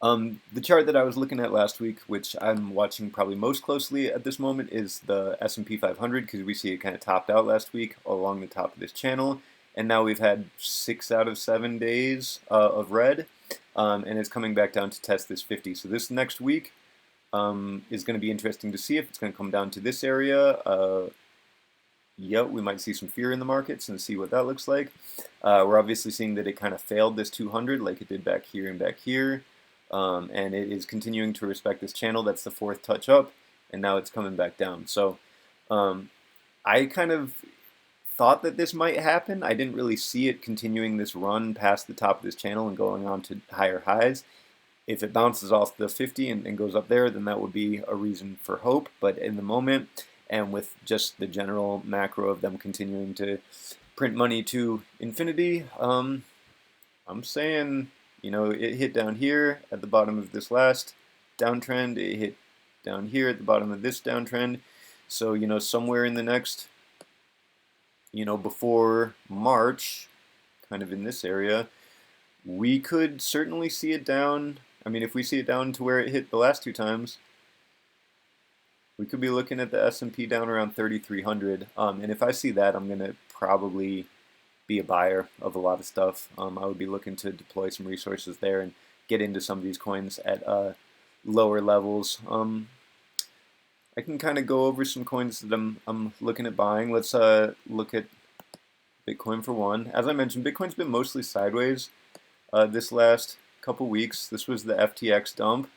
The chart that I was looking at last week, which I'm watching probably most closely at this moment, is the S&P 500, because we see it kind of topped out last week along the top of this channel, and now we've had 6 out of 7 days of red, and it's coming back down to test this 50. So this next week is going to be interesting to see if it's going to come down to this area. Yep, we might see some fear in the markets and see what that looks like. We're obviously seeing that it kind of failed this 200 like it did back here and back here. And it is continuing to respect this channel. That's the 4th touch up, and now it's coming back down. So I kind of thought that this might happen. I didn't really see it continuing this run past the top of this channel and going on to higher highs. If it bounces off the 50 and goes up there, then that would be a reason for hope. But in the moment, and with just the general macro of them continuing to print money to infinity, I'm saying, it hit down here at the bottom of this last downtrend. It hit down here at the bottom of this downtrend. So, somewhere in the next, before March, kind of in this area, we could certainly see it down. I mean, if we see it down to where it hit the last two times, we could be looking at the S&P down around 3,300. And if I see that, I'm going to probably be a buyer of a lot of stuff. I would be looking to deploy some resources there and get into some of these coins at lower levels. I can kind of go over some coins that I'm looking at buying. Let's look at Bitcoin for one. As I mentioned, Bitcoin's been mostly sideways this last couple weeks. This was the FTX dump.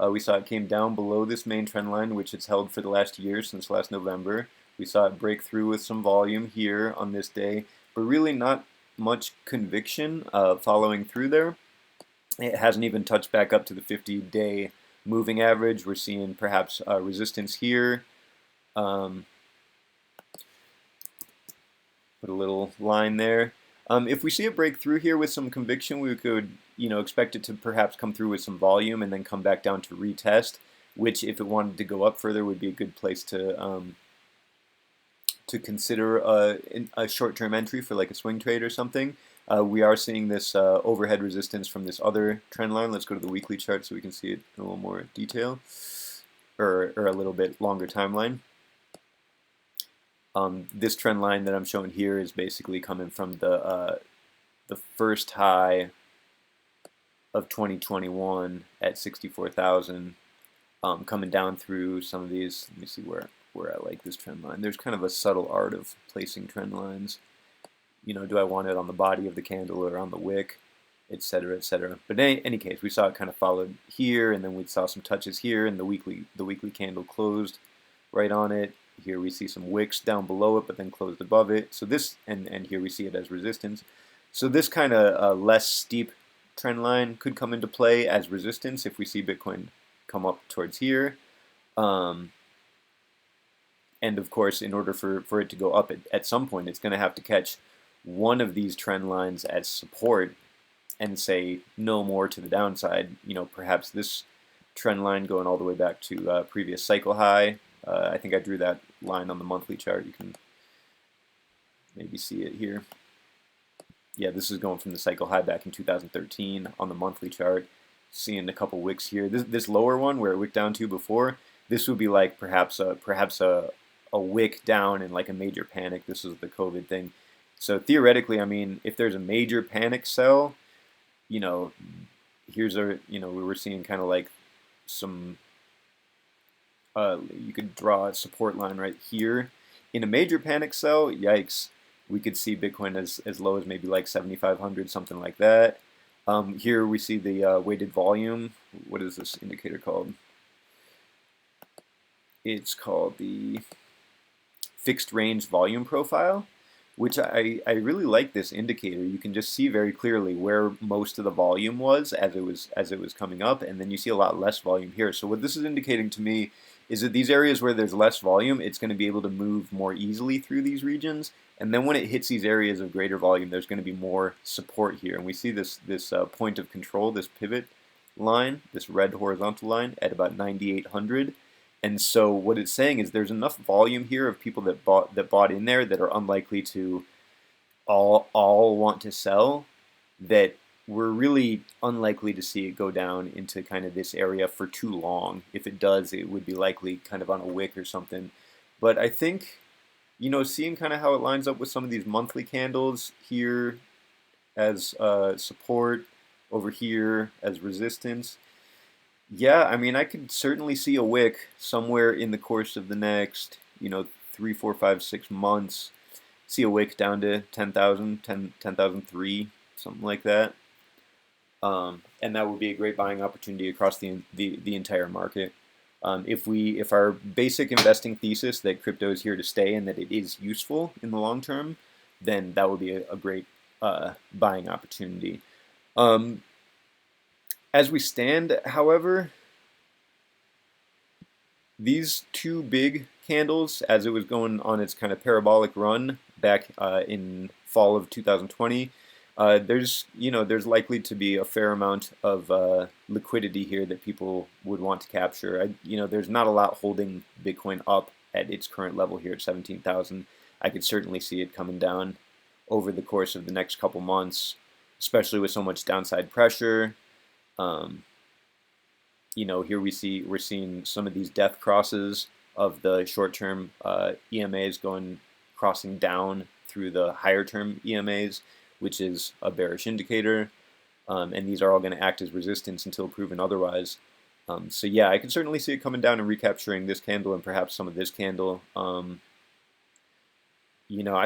We saw it came down below this main trend line, which it's held for the last year, since last November. We saw it break through with some volume here on this day, but really not much conviction following through there. It hasn't even touched back up to the 50-day moving average. We're seeing perhaps resistance here. Put a little line there. If we see a breakthrough here with some conviction, we could, expect it to perhaps come through with some volume and then come back down to retest, which, if it wanted to go up further, would be a good place to consider a short-term entry for like a swing trade or something. We are seeing this overhead resistance from this other trend line. Let's go to the weekly chart so we can see it in a little more detail, or a little bit longer timeline. This trend line that I'm showing here is basically coming from the first high of 2021 at 64,000, coming down through some of these. Let me see where I like this trend line. There's kind of a subtle art of placing trend lines. Do I want it on the body of the candle or on the wick, etc., etc. But in any case, we saw it kind of followed here, and then we saw some touches here, and the weekly candle closed right on it. Here we see some wicks down below it, but then closed above it. So this, and here we see it as resistance. So this kind of less steep trend line could come into play as resistance if we see Bitcoin come up towards here. And of course, in order for it to go up at some point, it's going to have to catch one of these trend lines as support and say no more to the downside. Perhaps this trend line going all the way back to previous cycle high. I think I drew that line on the monthly chart. You can maybe see it here. Yeah, this is going from the cycle high back in 2013 on the monthly chart. Seeing a couple wicks here. This lower one where it wicked down to before, this would be like perhaps a wick down in like a major panic. This is the COVID thing. So theoretically, I mean, if there's a major panic sell, here's we were seeing kind of like some. You could draw a support line right here. In a major panic sell, yikes, we could see Bitcoin as low as maybe like 7,500, something like that. Here we see the weighted volume. What is this indicator called? It's called the fixed range volume profile, which I really like this indicator. You can just see very clearly where most of the volume was as it was coming up, and then you see a lot less volume here. So what this is indicating to me is that these areas where there's less volume, it's going to be able to move more easily through these regions. And then when it hits these areas of greater volume, there's going to be more support here. And we see this point of control, this pivot line, this red horizontal line at about 9,800. And so what it's saying is there's enough volume here of people that bought in there that are unlikely to all want to sell, that we're really unlikely to see it go down into kind of this area for too long. If it does, it would be likely kind of on a wick or something. But I think, seeing kind of how it lines up with some of these monthly candles here as support, over here as resistance. Yeah, I mean, I could certainly see a wick somewhere in the course of the next, 3, 4, 5, 6 months. See a wick down to 10,000, 10,003, something like that. And that would be a great buying opportunity across the entire market. If our basic investing thesis that crypto is here to stay and that it is useful in the long term, then that would be a great buying opportunity. As we stand, however, these two big candles as it was going on its kind of parabolic run back in fall of 2020. There's likely to be a fair amount of liquidity here that people would want to capture. There's not a lot holding Bitcoin up at its current level here at 17,000. I could certainly see it coming down over the course of the next couple months, especially with so much downside pressure. Here we're seeing some of these death crosses of the short-term EMAs crossing down through the higher-term EMAs, which is a bearish indicator, and these are all going to act as resistance until proven otherwise. So yeah, I can certainly see it coming down and recapturing this candle and perhaps some of this candle. I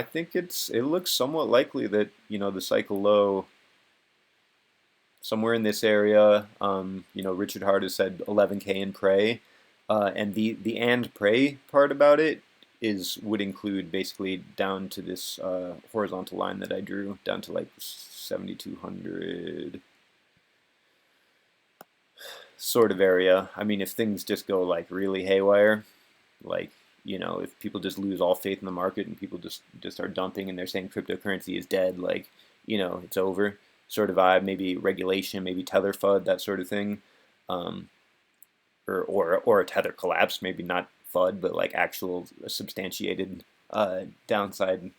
think it looks somewhat likely that the cycle low somewhere in this area. Richard Hart has said 11K in pray, and the and pray part about it would include basically down to this horizontal line that I drew down to like 7,200 sort of area. I mean, if things just go like really haywire, like if people just lose all faith in the market and people just start dumping and they're saying cryptocurrency is dead, like it's over sort of vibe, maybe regulation, maybe tether FUD, that sort of thing, or a tether collapse, maybe not FUD, but like actual substantiated downside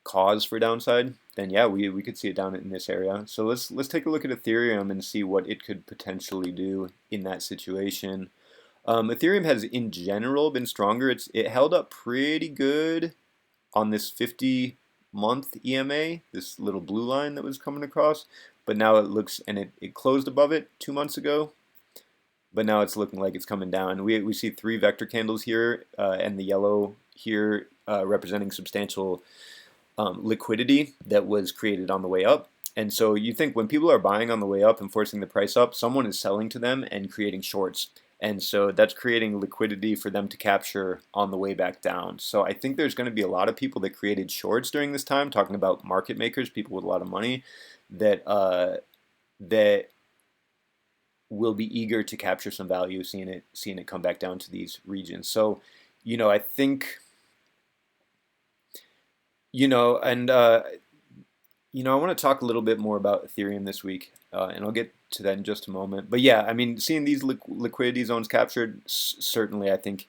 cause for downside, then yeah, we could see it down in this area. So let's take a look at Ethereum and see what it could potentially do in that situation. Ethereum has in general been stronger. It held up pretty good on this 50-month EMA, this little blue line that was coming across, but now it looks, and it closed above it 2 months ago, but now it's looking like it's coming down. We see 3 vector candles here, and the yellow here representing substantial liquidity that was created on the way up. And so you think when people are buying on the way up and forcing the price up, someone is selling to them and creating shorts. And so that's creating liquidity for them to capture on the way back down. So I think there's going to be a lot of people that created shorts during this time, talking about market makers, people with a lot of money, that that will be eager to capture some value, seeing it come back down to these regions. So, I think, and I want to talk a little bit more about Ethereum this week, and I'll get to that in just a moment. But yeah, I mean, seeing these liquidity zones captured certainly, I think,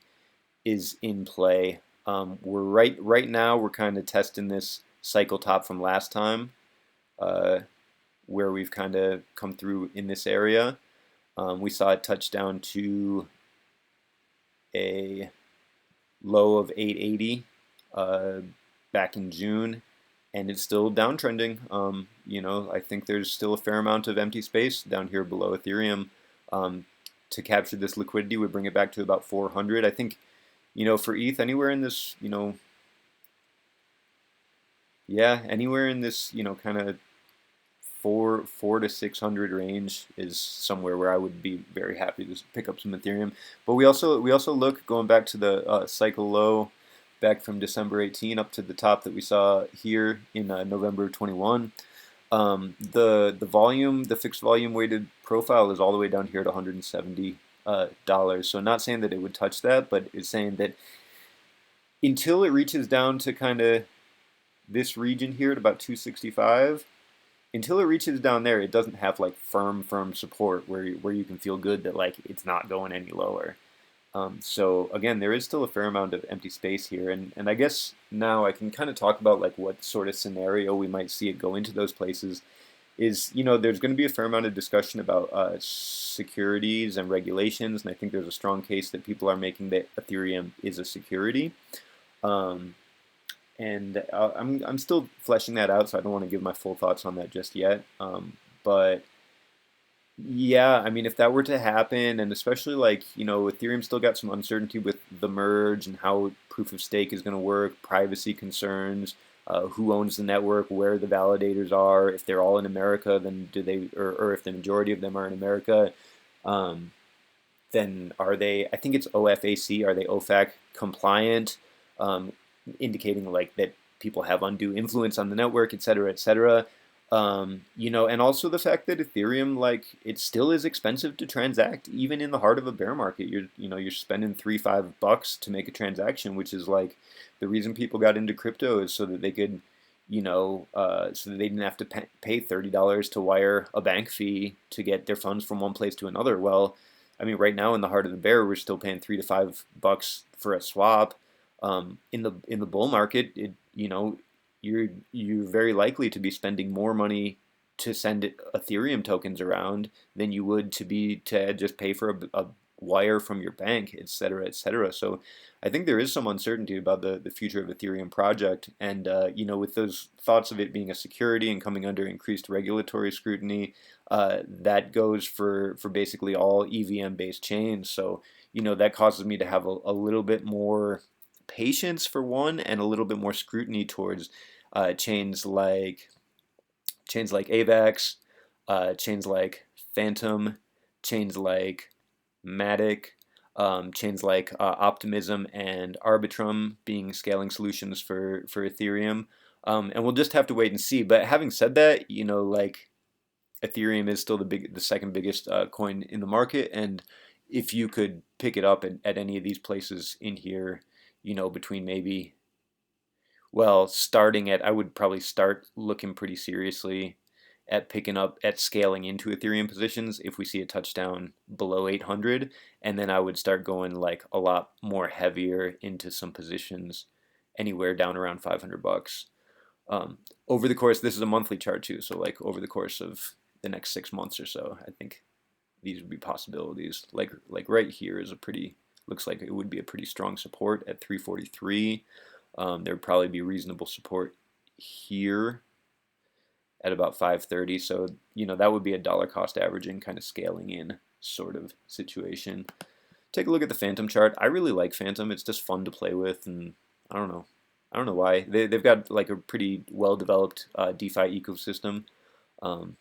is in play. We're right now we're kind of testing this cycle top from last time, where we've kind of come through in this area. We saw it touch down to a low of 880 back in June, and it's still downtrending. I think there's still a fair amount of empty space down here below Ethereum. To capture this liquidity would bring it back to about 400. I think, for ETH, anywhere in this, anywhere in this, kind of 400 to 600 range is somewhere where I would be very happy to pick up some Ethereum. But we also look, going back to the cycle low back from December 18 up to the top that we saw here in November 21. The volume, the fixed volume weighted profile is all the way down here at $170. So not saying that it would touch that, but it's saying that until it reaches down to kind of this region here at about 265, until it reaches down there, it doesn't have like firm support where you can feel good that like it's not going any lower. So again, there is still a fair amount of empty space here, and I guess now I can kind of talk about like what sort of scenario we might see it go into those places. There's going to be a fair amount of discussion about securities and regulations, and I think there's a strong case that people are making that Ethereum is a security. I'm still fleshing that out, so I don't want to give my full thoughts on that just yet. But yeah, I mean, if that were to happen, and especially like, Ethereum still got some uncertainty with the merge and how proof of stake is going to work, privacy concerns, who owns the network, where the validators are, if they're all in America, then do they, or if the majority of them are in America, then are they, I think it's OFAC, are they OFAC compliant, indicating like that people have undue influence on the network, et cetera, et cetera. And also the fact that Ethereum, like, it still is expensive to transact, even in the heart of a bear market. You're spending $3-5 to make a transaction, which is like the reason people got into crypto is so that they could, so that they didn't have to pay $30 to wire a bank fee to get their funds from one place to another. Well, I mean, right now in the heart of the bear, we're still paying $3 to $5 for a swap. In the bull market, you're very likely to be spending more money to send Ethereum tokens around than you would to just pay for a wire from your bank, et cetera, et cetera. So I think there is some uncertainty about the future of Ethereum project, and with those thoughts of it being a security and coming under increased regulatory scrutiny, that goes for basically all EVM based chains. So that causes me to have a little bit more patience for one, and a little bit more scrutiny towards uh, chains like chains like AVAX, chains like Phantom, chains like Matic, chains like Optimism and Arbitrum being scaling solutions for Ethereum. And we'll just have to wait and see. But having said that, like Ethereum is still the second biggest coin in the market, and if you could pick it up at any of these places in here, between maybe, well, starting at, I would probably start looking pretty seriously at picking up at scaling into Ethereum positions if we see a touchdown below 800, and then I would start going like a lot more heavier into some positions anywhere down around $500. Um, Over the course, this is a monthly chart too, so like over the course of the next 6 months or so, I think these would be possibilities. Like right here is a pretty, looks like it would be a pretty strong support at 343. There would probably be reasonable support here at about 530. So that would be a dollar cost averaging kind of scaling in sort of situation. Take a look at the Phantom chart. I really like Phantom. It's just fun to play with, and I don't know. I don't know why. They've got like a pretty well developed DeFi ecosystem. Um,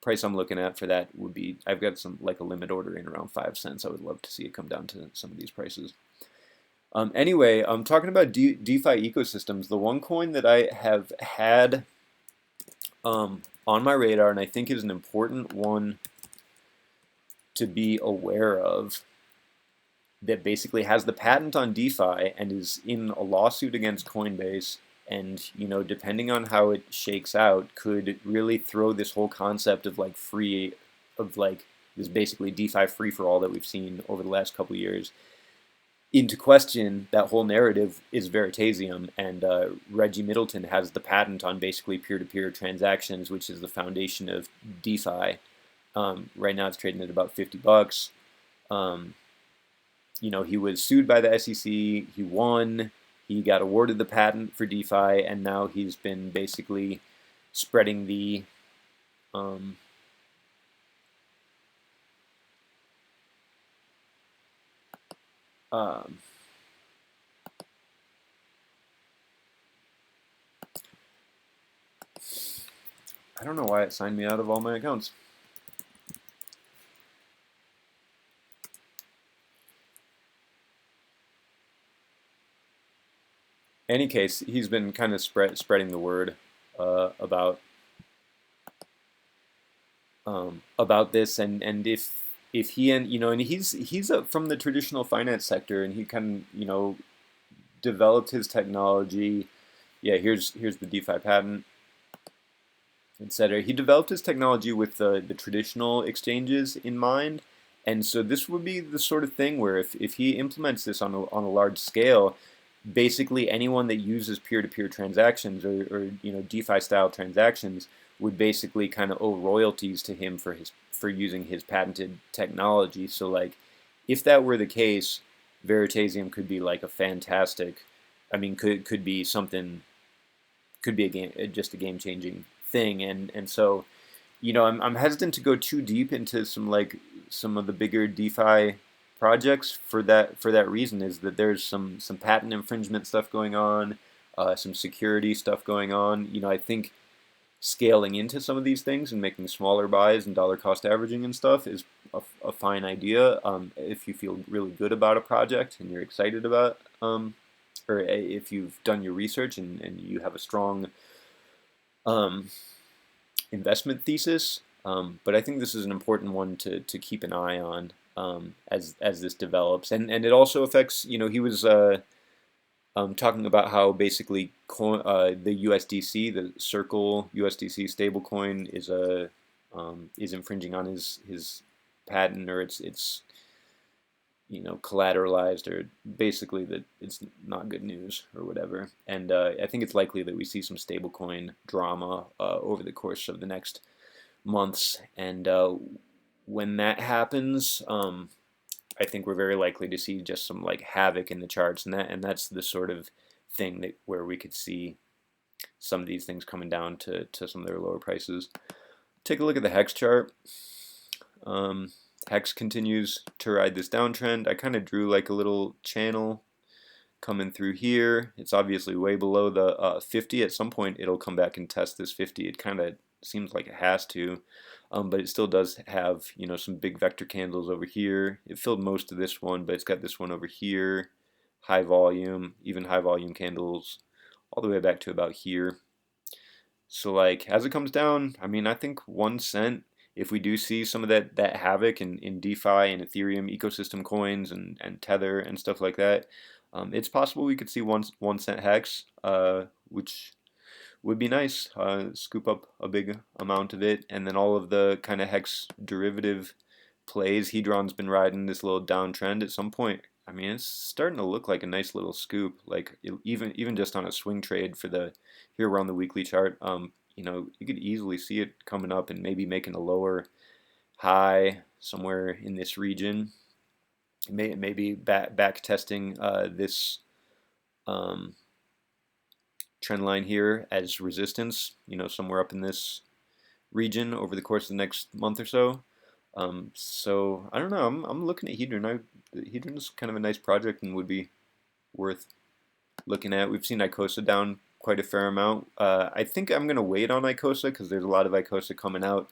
Price I'm looking at for that would be, I've got some like a limit order in around 5 cents. I would love to see it come down to some of these prices. Anyway, I'm talking about DeFi ecosystems. The one coin that I have had on my radar, and I think is an important one to be aware of, that basically has the patent on DeFi and is in a lawsuit against Coinbase, and depending on how it shakes out, could really throw this whole concept of like free, of like this basically DeFi free for all that we've seen over the last couple of years into question. That whole narrative is Veritasium, and Reggie Middleton has the patent on basically peer-to-peer transactions, which is the foundation of DeFi. Right now, it's trading at about $50. He was sued by the SEC. He won. He got awarded the patent for DeFi, and now he's been basically spreading the um, um, I don't know why it signed me out of all my accounts. Any case, he's been kind of spreading the word about this, and if he, and he's from the traditional finance sector, and he kind of developed his technology. Yeah, here's the DeFi patent, etc. He developed his technology with the traditional exchanges in mind, and so this would be the sort of thing where if he implements this on a large scale, basically anyone that uses peer-to-peer transactions or DeFi style transactions would basically kind of owe royalties to him for using his patented technology. So like if that were the case, Veritasium could be like a fantastic, I mean could be something, could be just a game changing thing. And so I'm hesitant to go too deep into some of the bigger DeFi projects for that reason, is that there's some patent infringement stuff going on, some security stuff going on. I think scaling into some of these things and making smaller buys and dollar cost averaging and stuff is a fine idea, if you feel really good about a project and you're excited about, or if you've done your research and you have a strong investment thesis, but I think this is an important one to keep an eye on as this develops, and it also affects. He was talking about how basically the USDC, the Circle USDC stablecoin, is infringing on his patent, or it's collateralized, or basically that it's not good news or whatever. And I think it's likely that we see some stablecoin drama over the course of the next months. And when that happens, I think we're very likely to see just some like havoc in the charts, and that's the sort of thing that where we could see some of these things coming down to some of their lower prices. Take a look at the hex chart. Hex continues to ride this downtrend. I kind of drew like a little channel coming through here. It's obviously way below the 50. At some point it'll come back and test this 50. It kind of seems like it has to, but it still does have some big vector candles over here. It filled most of this one, but it's got this one over here, high volume, even high volume candles all the way back to about here. So like as it comes down, I mean, I think 1 cent, if we do see some of that havoc in DeFi and Ethereum ecosystem coins and Tether and stuff like that, it's possible we could see 1 cent hex, which would be nice. Scoop up a big amount of it, and then all of the kind of hex derivative plays. Hedron's been riding this little downtrend at some point. I mean, it's starting to look like a nice little scoop. Like even just on a swing trade for here we're on the weekly chart. You could easily see it coming up and maybe making a lower high somewhere in this region. Maybe back testing this trend line here as resistance. Somewhere up in this region over the course of the next month or so. So I don't know. I'm looking at Hedron. Hedron is kind of a nice project and would be worth looking at. We've seen Icosa down quite a fair amount. I think I'm going to wait on Icosa because there's a lot of Icosa coming out.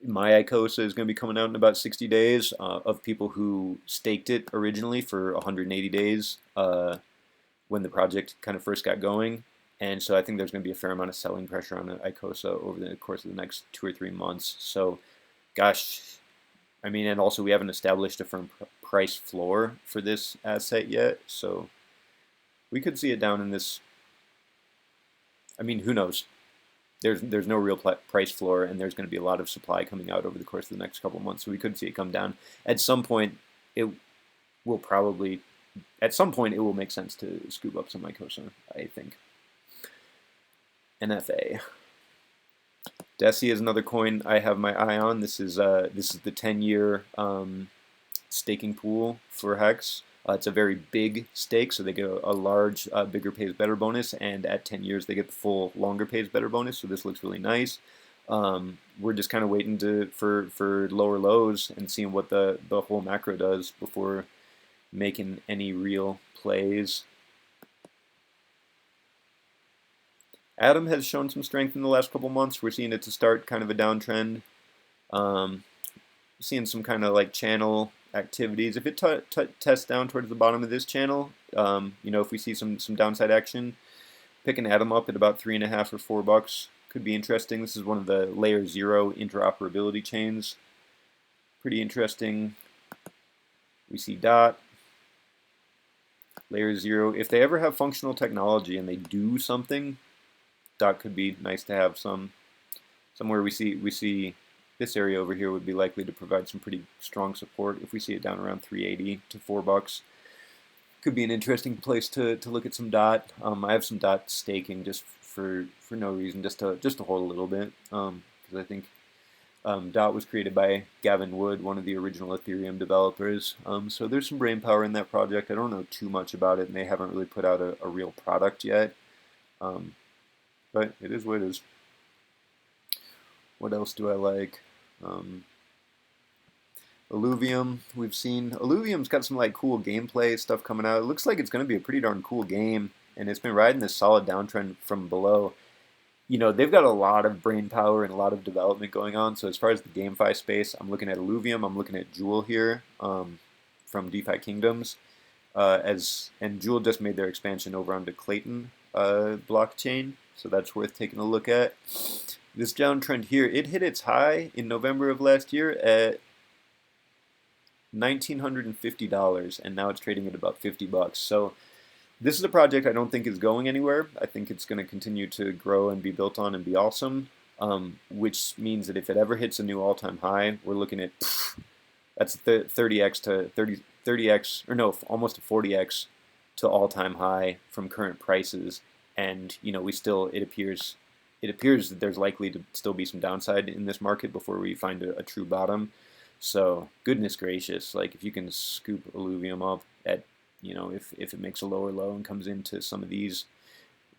My Icosa is going to be coming out in about 60 days of people who staked it originally for 180 days when the project kind of first got going. And so I think there's going to be a fair amount of selling pressure on Icosa over the course of the next 2 or 3 months. So, gosh, I mean, and also we haven't established a firm price floor for this asset yet. So we could see it down in this. I mean, who knows? There's no real price floor, and there's going to be a lot of supply coming out over the course of the next couple of months. So we could see it come down. At some point, it will make sense to scoop up some Icosa, I think. NFA. DESI is another coin I have my eye on. This is the 10-year staking pool for Hex. It's a very big stake, so they get a large, bigger pays better bonus, and at 10 years they get the full longer pays better bonus. So this looks really nice. We're just kind of waiting for lower lows and seeing what the whole macro does before making any real plays. Atom has shown some strength in the last couple months. We're seeing it to start kind of a downtrend. Seeing some kind of like channel activities. If it tests down towards the bottom of this channel, if we see some downside action, pick an Atom up at about $3.50 or $4 could be interesting. This is one of the layer 0 interoperability chains. Pretty interesting. We see DOT. Layer 0. If they ever have functional technology and they do something, DOT could be nice to have somewhere. We see this area over here would be likely to provide some pretty strong support. If we see it down around $3.80 to $4, could be an interesting place to look at some DOT. I have some DOT staking just for no reason, just to hold a little bit, because I think DOT was created by Gavin Wood, one of the original Ethereum developers. So there's some brain power in that project. I don't know too much about it, and they haven't really put out a real product yet. But it is what it is. What else do I like? Illuvium, we've seen. Illuvium's got some like cool gameplay stuff coming out. It looks like it's going to be a pretty darn cool game, and it's been riding this solid downtrend from below. They've got a lot of brain power and a lot of development going on. So as far as the GameFi space, I'm looking at Illuvium. I'm looking at Jewel here from DeFi Kingdoms. And Jewel just made their expansion over onto Clayton blockchain. So that's worth taking a look at. this downtrend here, it hit its high in November of last year at $1,950, and now it's trading at about 50 bucks. So this is a project I don't think is going anywhere. I think it's going to continue to grow and be built on and be awesome, which means that if it ever hits a new all-time high, we're looking at that's 30x to 30x, or no, almost a 40x to all-time high from current prices. And we still, it appears that there's likely to still be some downside in this market before we find a true bottom. So goodness gracious, like if you can scoop alluvium up at, if it makes a lower low and comes into some of these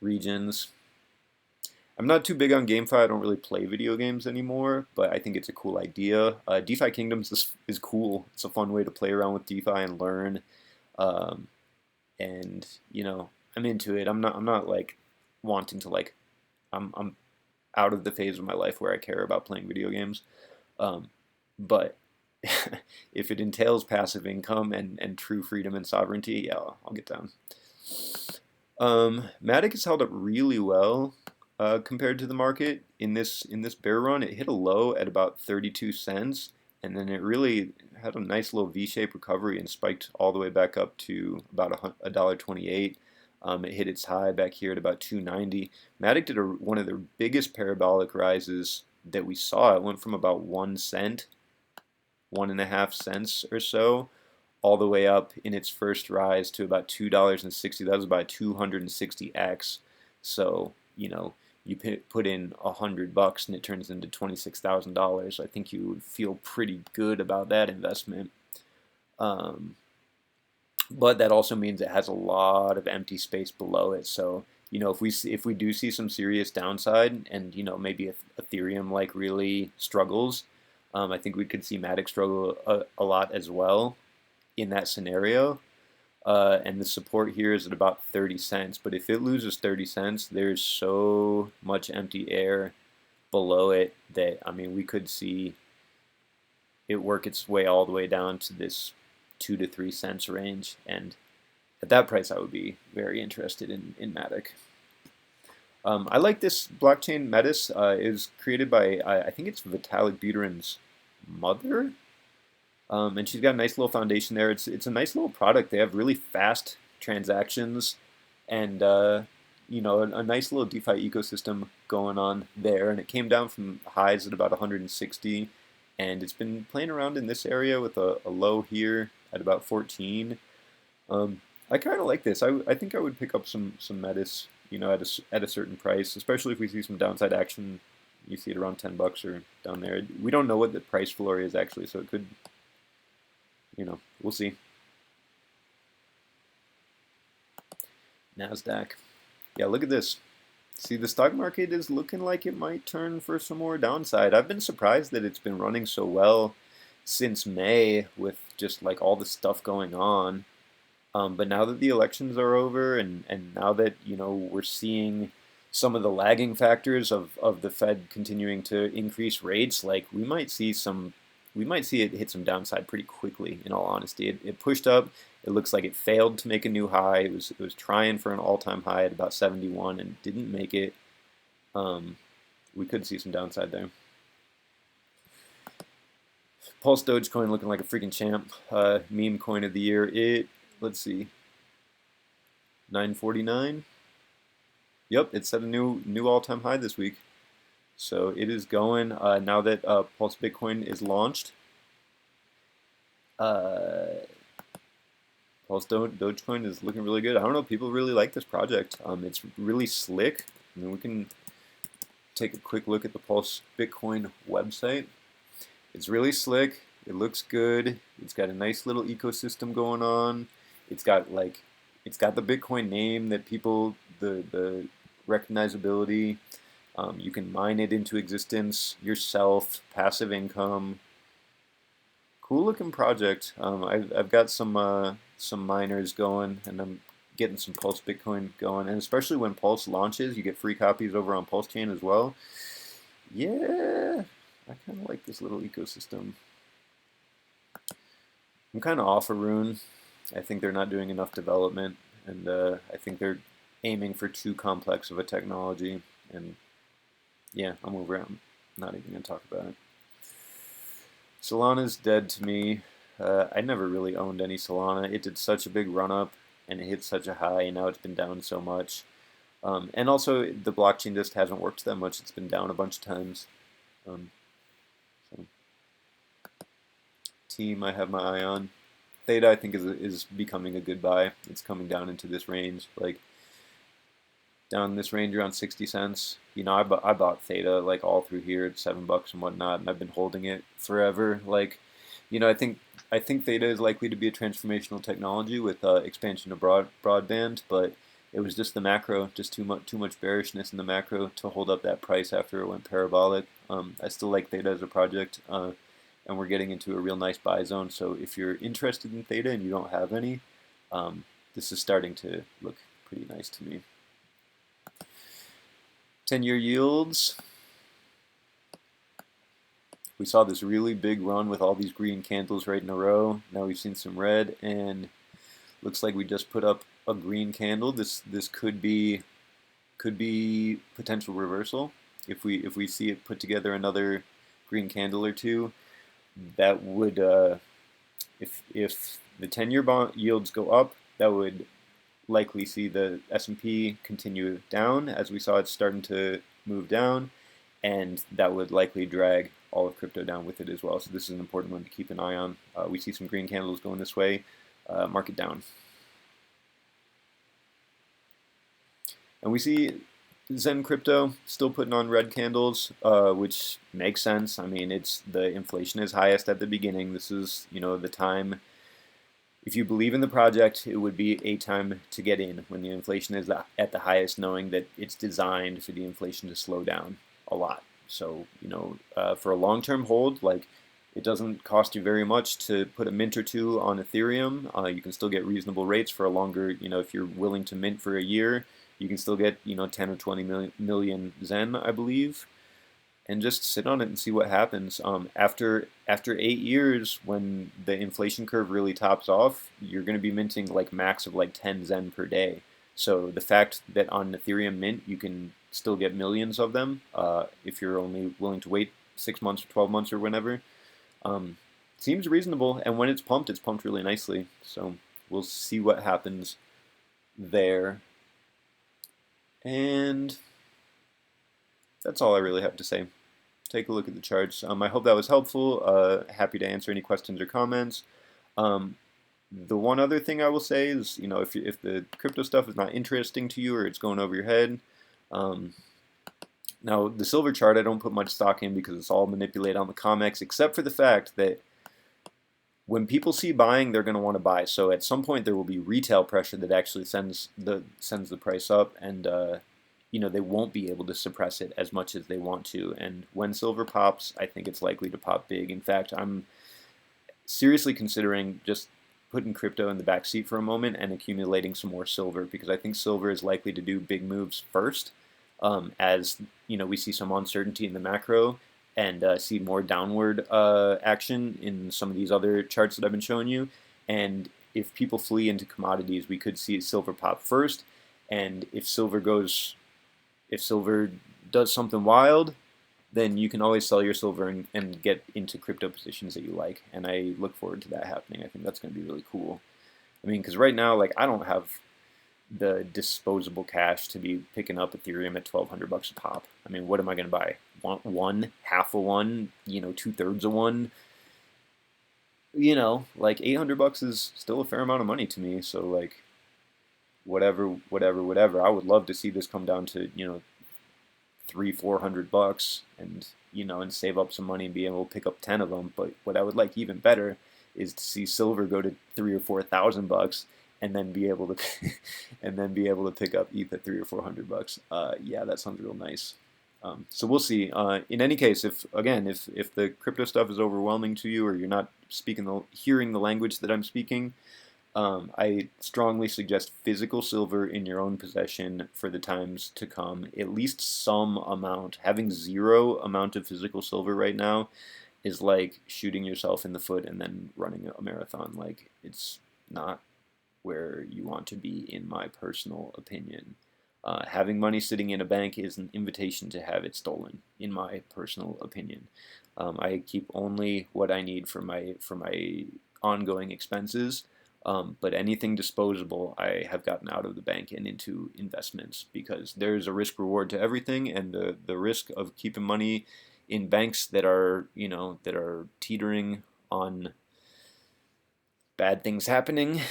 regions. I'm not too big on GameFi. I don't really play video games anymore, but I think it's a cool idea. DeFi Kingdoms is cool. It's a fun way to play around with DeFi and learn. And I'm into it. I'm not like wanting to like, I'm out of the phase of my life where I care about playing video games. But if it entails passive income and true freedom and sovereignty, yeah, I'll get down. Matic has held up really well compared to the market in this bear run. It hit a low at about 32 cents, and then it really had a nice little V-shaped recovery and spiked all the way back up to about $1.28. It hit its high back here at about 290. Matic did one of the biggest parabolic rises that we saw. It went from about 1 cent, 1.5 cents or so, all the way up in its first rise to about $2.60. That was about 260x. So you put in $100 and it turns into $26,000. I think you would feel pretty good about that investment. But that also means it has a lot of empty space below it. So if we do see some serious downside, and maybe if Ethereum like really struggles, I think we could see Matic struggle a lot as well in that scenario. And the support here is at about 30 cents. But if it loses 30 cents, there's so much empty air below it that, we could see it work its way all the way down to this 2 to 3 cents range. And at that price, I would be very interested in Matic. I like this blockchain. Metis is created by, I think it's Vitalik Buterin's mother. And she's got a nice little foundation there. It's a nice little product. They have really fast transactions and, a nice little DeFi ecosystem going on there. And it came down from highs at about 160. And it's been playing around in this area with a low here at about 14. I kind of like this. I think I would pick up some Metis, at a certain price, especially if we see some downside action. You see it around 10 bucks or down there. We don't know what the price floor is actually, so it could, we'll see. NASDAQ. Yeah, look at this. See, the stock market is looking like it might turn for some more downside. I've been surprised that it's been running so well since May with just like all the stuff going on. But now that the elections are over and now that, we're seeing some of the lagging factors of the Fed continuing to increase rates, like we might see it hit some downside pretty quickly, in all honesty. It pushed up. It looks like it failed to make a new high. It was trying for an all-time high at about 71 and didn't make it. We could see some downside there. Pulse Dogecoin looking like a freaking champ. Meme coin of the year. Let's see, 949. Yep, it set a new all-time high this week. So it is going now that Pulse Bitcoin is launched. Pulse Dogecoin is looking really good. I don't know, people really like this project. It's really slick. We can take a quick look at the Pulse Bitcoin website. It's really slick. It looks good. It's got a nice little ecosystem going on. It's got the Bitcoin name that people, the recognizability. You can mine it into existence yourself, passive income. Cool looking project. I've got some miners going, and I'm getting some Pulse Bitcoin going. And especially when Pulse launches, you get free copies over on Pulse Chain as well. Yeah, I kind of like this little ecosystem. I'm kind of off a Rune. I think they're not doing enough development, and I think they're aiming for too complex of a technology, and Yeah, I'm over it. I'm not even going to talk about it. Solana's dead to me. I never really owned any Solana. It did such a big run up and it hit such a high, and now it's been down so much. And also, the blockchain just hasn't worked that much. It's been down a bunch of times. Um, so. Team, I have my eye on. Theta, I think, is becoming a good buy. It's coming down into this range, like down this range around 60 cents. You know, I bought Theta like all through here at $7 and whatnot, and I've been holding it forever. Like, you know, I think Theta is likely to be a transformational technology with expansion of broadband, but it was just the macro, just too much bearishness in the macro to hold up that price after it went parabolic. I still like Theta as a project, and we're getting into a real nice buy zone. So if you're interested in Theta and you don't have any, this is starting to look pretty nice to me. 10-year yields. We saw this really big run with all these green candles right in a row. Now we've seen some red, and looks like we just put up a green candle. This could be potential reversal. If we see it put together another green candle or two, that would if the 10-year bond yields go up, that would likely see the S&P continue down, as we saw it starting to move down, and that would likely drag all of crypto down with it as well. So this is an important one to keep an eye on. We see some green candles going this way, market down. And we see Zen Crypto still putting on red candles, which makes sense. I mean, the inflation is highest at the beginning. This is, you know, the time. If you believe in the project, it would be a time to get in when the inflation is at the highest, knowing that it's designed for the inflation to slow down a lot. So, you know, for a long-term hold, like, it doesn't cost you very much to put a mint or two on Ethereum. You can still get reasonable rates for a longer, you know, if you're willing to mint for a year, you can still get, you know, 10 or 20 million Zen, I believe, and just sit on it and see what happens. After 8 years, when the inflation curve really tops off, you're going to be minting like max of like 10 Zen per day. So the fact that on Ethereum Mint you can still get millions of them, if you're only willing to wait 6 months or 12 months or whenever, seems reasonable. And when it's pumped really nicely. So we'll see what happens there. And that's all I really have to say. Take a look at the charts. I hope that was helpful. Happy to answer any questions or comments. The one other thing I will say is, you know, if the crypto stuff is not interesting to you or it's going over your head, now the silver chart I don't put much stock in because it's all manipulated on the COMEX, except for the fact that when people see buying, they're going to want to buy. So at some point there will be retail pressure that actually sends the price up, and you know, they won't be able to suppress it as much as they want to. And when silver pops, I think it's likely to pop big. In fact, I'm seriously considering just putting crypto in the back seat for a moment and accumulating some more silver, because I think silver is likely to do big moves first, as you know, we see some uncertainty in the macro and see more downward action in some of these other charts that I've been showing you. And if people flee into commodities, we could see silver pop first. And if silver does something wild, then you can always sell your silver and get into crypto positions that you like. And I look forward to that happening. I think that's going to be really cool. I mean, because right now, like, I don't have the disposable cash to be picking up Ethereum at $1,200 a pop. I mean, what am I going to buy? One, half a one, you know, 2/3 of one. You know, like $800 is still a fair amount of money to me. So like, whatever. I would love to see this come down to, you know, $300-400, and you know, and save up some money and be able to pick up 10 of them. But what I would like even better is to see silver go to $3,000 or $4,000, and then be able to pick up ETH at $300 or $400. Yeah, that sounds real nice. So we'll see. In any case, if the crypto stuff is overwhelming to you, or you're not hearing the language that I'm speaking, I strongly suggest physical silver in your own possession for the times to come. At least some amount. Having zero amount of physical silver right now is like shooting yourself in the foot and then running a marathon. Like, it's not where you want to be, in my personal opinion. Having money sitting in a bank is an invitation to have it stolen, in my personal opinion. I keep only what I need for my ongoing expenses, but anything disposable I have gotten out of the bank and into investments, because there's a risk reward to everything, and the risk of keeping money in banks that are that are teetering on bad things happening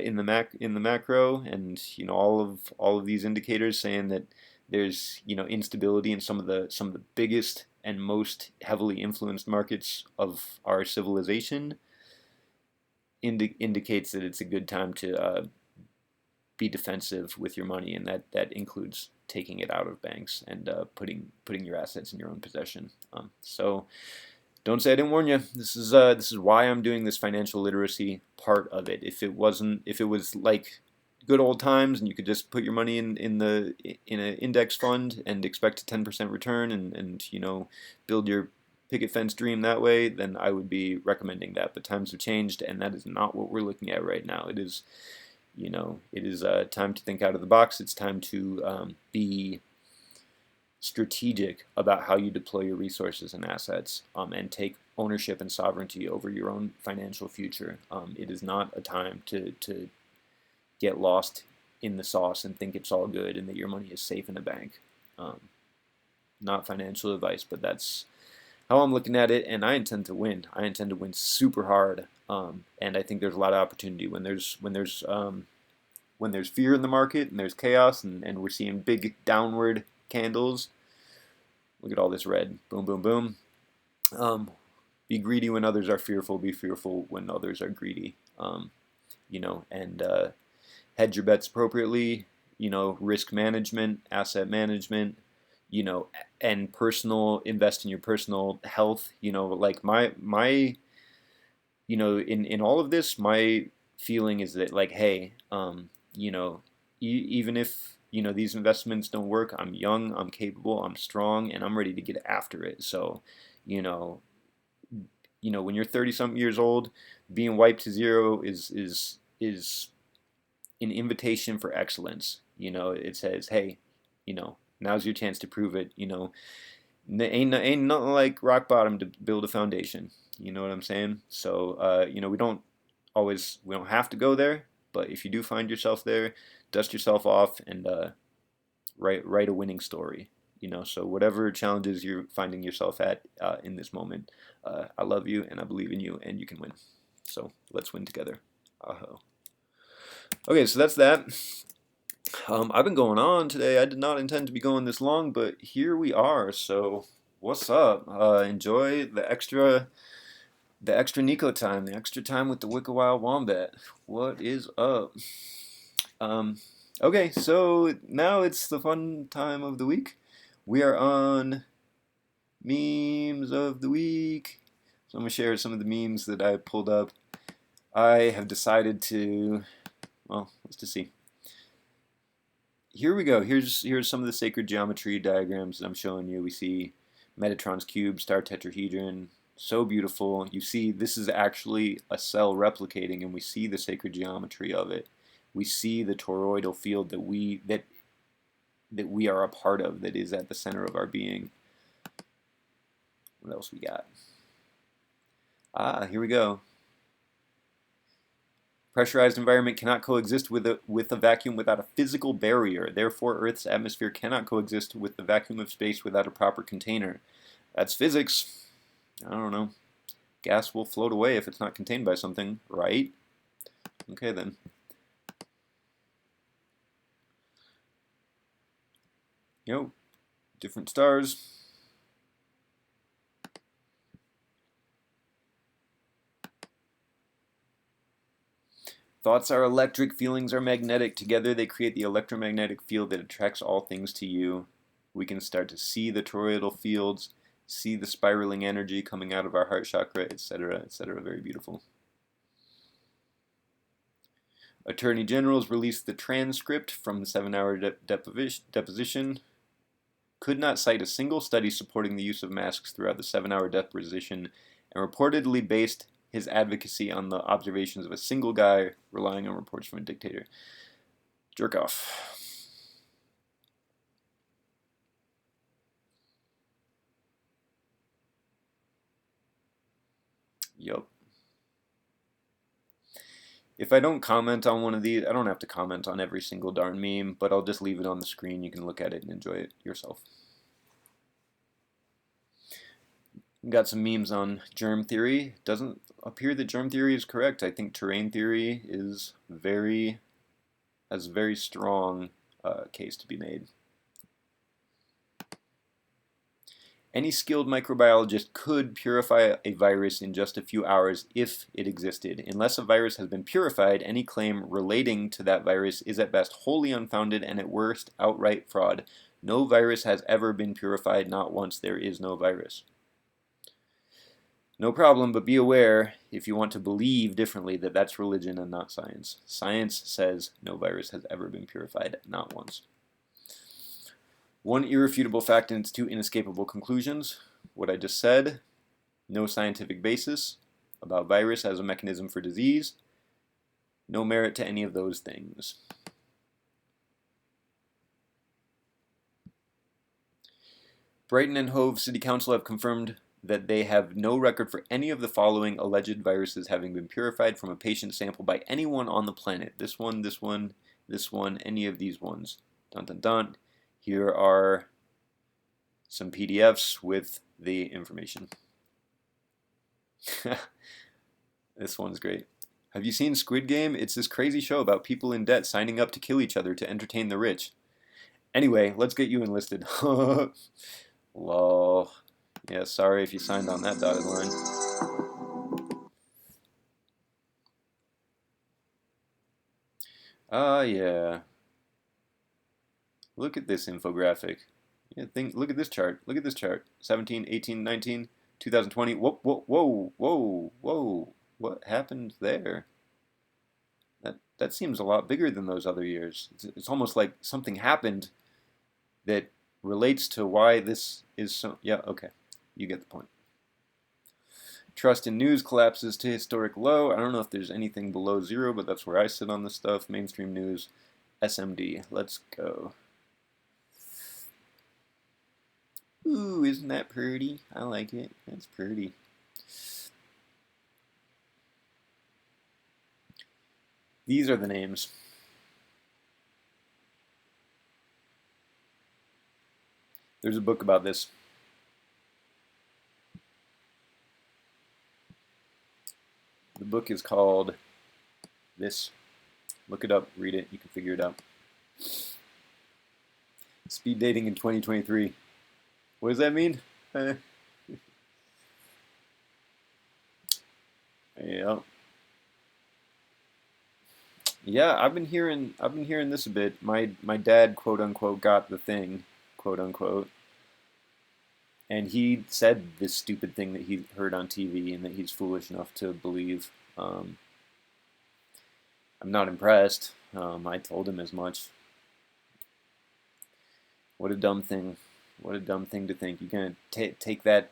in the macro, and all of these indicators saying that there's instability in some of the biggest and most heavily influenced markets of our civilization, indicates that it's a good time to be defensive with your money, and that includes taking it out of banks and putting your assets in your own possession. So don't say I didn't warn you. This is why I'm doing this financial literacy part of it. If it was like good old times and you could just put your money in an index fund and expect a 10% return, and build your picket fence dream that way, then I would be recommending that. But times have changed, and that is not what we're looking at right now. It is time to think out of the box. It's time to be strategic about how you deploy your resources and assets, and take ownership and sovereignty over your own financial future. It is not a time to get lost in the sauce and think it's all good and that your money is safe in a bank. Not financial advice, but that's how I'm looking at it, and I intend to win. I intend to win super hard, and I think there's a lot of opportunity when there's fear in the market and there's chaos, and we're seeing big downward candles. Look at all this red. Boom, boom, boom. Be greedy when others are fearful. Be fearful when others are greedy. And hedge your bets appropriately. Risk management, asset management. And invest in your personal health. Like my in all of this, my feeling is that, like, hey, even if these investments don't work, I'm young, I'm capable, I'm strong, and I'm ready to get after it. So, when you're 30-something years old, being wiped to zero is an invitation for excellence. It says, hey, now's your chance to prove it. Ain't nothing like rock bottom to build a foundation. You know what I'm saying? So, we don't have to go there, but if you do find yourself there, dust yourself off and write a winning story. So whatever challenges you're finding yourself at in this moment, I love you and I believe in you, and you can win. So let's win together. Okay, so that's that. I've been going on today. I did not intend to be going this long, but here we are. So what's up? Enjoy the extra Nico time, the extra time with the Wicked Wild Wombat. What is up? Okay, so now it's the fun time of the week. We are on memes of the week. So I'm going to share some of the memes that I pulled up. I have decided to, well, let's just see. Here we go. Here's some of the sacred geometry diagrams that I'm showing you. We see Metatron's cube, star tetrahedron. So beautiful. You see, this is actually a cell replicating, and we see the sacred geometry of it. We see the toroidal field that we are a part of, that is at the center of our being. What else we got? Here we go. Pressurized environment cannot coexist with a vacuum without a physical barrier. Therefore, Earth's atmosphere cannot coexist with the vacuum of space without a proper container. That's physics. I don't know. Gas will float away if it's not contained by something, right? Okay, then. Different stars. Thoughts are electric, feelings are magnetic. Together they create the electromagnetic field that attracts all things to you. We can start to see the toroidal fields, see the spiraling energy coming out of our heart chakra, etc., etc. Very beautiful. Attorney generals released the transcript from the 7-hour deposition. Could not cite a single study supporting the use of masks throughout the 7-hour deposition, and reportedly based his advocacy on the observations of a single guy relying on reports from a dictator. Jerk off. Yup. If I don't comment on one of these, I don't have to comment on every single darn meme, but I'll just leave it on the screen. You can look at it and enjoy it yourself. Got some memes on germ theory. Doesn't appear that germ theory is correct. I think terrain theory is has a very strong case to be made. Any skilled microbiologist could purify a virus in just a few hours if it existed. Unless a virus has been purified, any claim relating to that virus is at best wholly unfounded and at worst outright fraud. No virus has ever been purified, not once. There is no virus. No problem, but be aware, if you want to believe differently, that that's religion and not science. Science says no virus has ever been purified, not once. One irrefutable fact and its two inescapable conclusions. What I just said, no scientific basis about virus as a mechanism for disease. No merit to any of those things. Brighton and Hove City Council have confirmed that they have no record for any of the following alleged viruses having been purified from a patient sample by anyone on the planet. This one, this one, this one, any of these ones. Dun dun dun. Here are some PDFs with the information. This one's great. Have you seen Squid Game? It's this crazy show about people in debt signing up to kill each other to entertain the rich. Anyway, let's get you enlisted. Lol. Yeah, sorry if you signed on that dotted line. Yeah. Look at this infographic. Yeah, look at this chart. Look at this chart. 17, 18, 19, 2020. Whoa, whoa, whoa, whoa, whoa. What happened there? That seems a lot bigger than those other years. It's almost like something happened that relates to why this is so... Yeah, okay. You get the point. Trust in news collapses to historic low. I don't know if there's anything below zero, but that's where I sit on this stuff. Mainstream news. SMD. Let's go. Ooh, isn't that pretty? I like it. That's pretty. These are the names. There's a book about this. The book is called this. Look it up, read it, you can figure it out. Speed dating in 2023. What does that mean? Yeah. Yeah, I've been hearing this a bit. My dad, quote unquote, got the thing, quote unquote. And he said this stupid thing that he heard on TV and that he's foolish enough to believe. I'm not impressed. I told him as much. What a dumb thing. What a dumb thing to think. You're gonna take that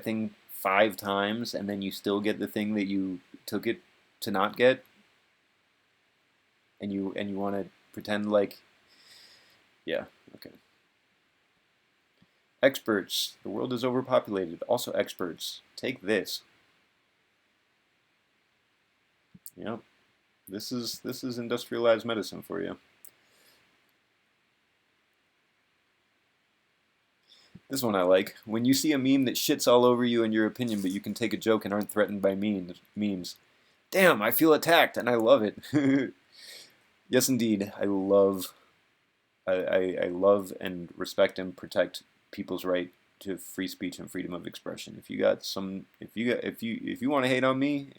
thing 5 times and then you still get the thing that you took it to not get, and you want to pretend like, yeah, okay. Experts. The world is overpopulated. Also experts. Take this. Yep. This is industrialized medicine for you. This one I like. When you see a meme that shits all over you and your opinion, but you can take a joke and aren't threatened by memes. Damn, I feel attacked and I love it. Yes, indeed. I love and respect and protect people's right to free speech and freedom of expression. If you want to hate on me,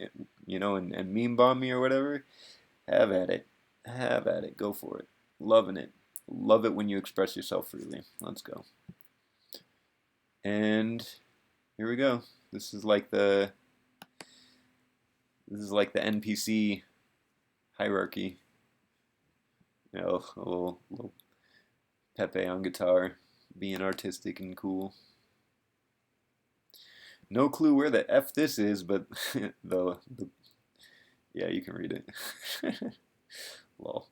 and meme bomb me or whatever, have at it. Have at it. Go for it. Loving it. Love it when you express yourself freely. Let's go. And here we go. This is like the NPC hierarchy. A little Pepe on guitar, being artistic and cool. No clue where the F this is, but yeah, you can read it. Lol.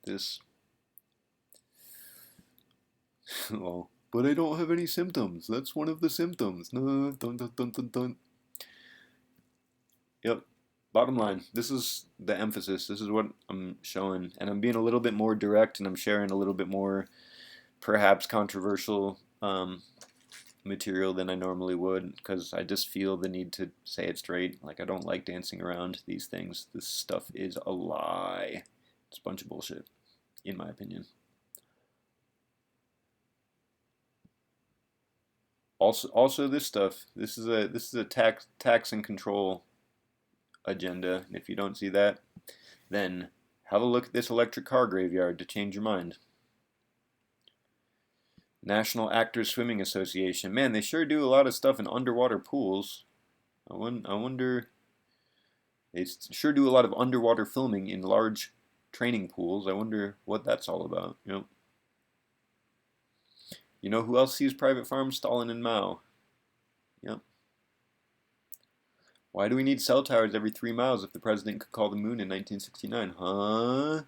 This Oh, but I don't have any symptoms. That's one of the symptoms. No, dun, dun, dun, dun, dun. Yep. Bottom line, this is the emphasis. This is what I'm showing. And I'm being a little bit more direct and I'm sharing a little bit more perhaps controversial material than I normally would because I just feel the need to say it straight. Like, I don't like dancing around these things. This stuff is a lie. It's a bunch of bullshit, in my opinion. Also, this stuff. This is a tax and control agenda. And if you don't see that, then have a look at this electric car graveyard to change your mind. National Actors Swimming Association. Man, they sure do a lot of stuff in underwater pools. I wonder. They sure do a lot of underwater filming in large training pools. I wonder what that's all about. You know who else sees private farms? Stalin and Mao. Yep. Why do we need cell towers every 3 miles if the president could call the moon in 1969? Huh?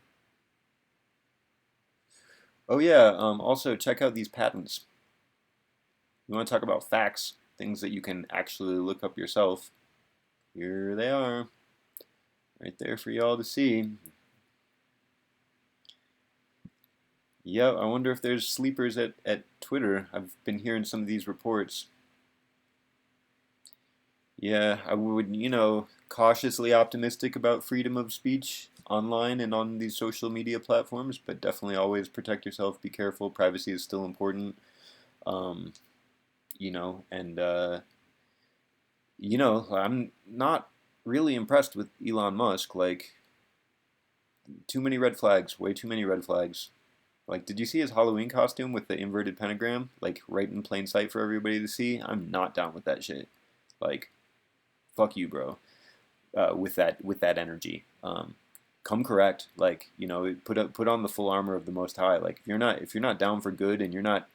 Oh yeah. Also, check out these patents. You want to talk about facts, things that you can actually look up yourself. Here they are, right there for y'all to see. Yeah, I wonder if there's sleepers at Twitter. I've been hearing some of these reports. Yeah, I would, cautiously optimistic about freedom of speech online and on these social media platforms, but definitely always protect yourself, be careful. Privacy is still important. Um, and I'm not really impressed with Elon Musk. Like, too many red flags, way too many red flags. Like, did you see his Halloween costume with the inverted pentagram? Like, right in plain sight for everybody to see? I'm not down with that shit. Like, fuck you, bro. With that energy. Come correct. Like, put on the full armor of the Most High. Like, if you're not down for good and you're not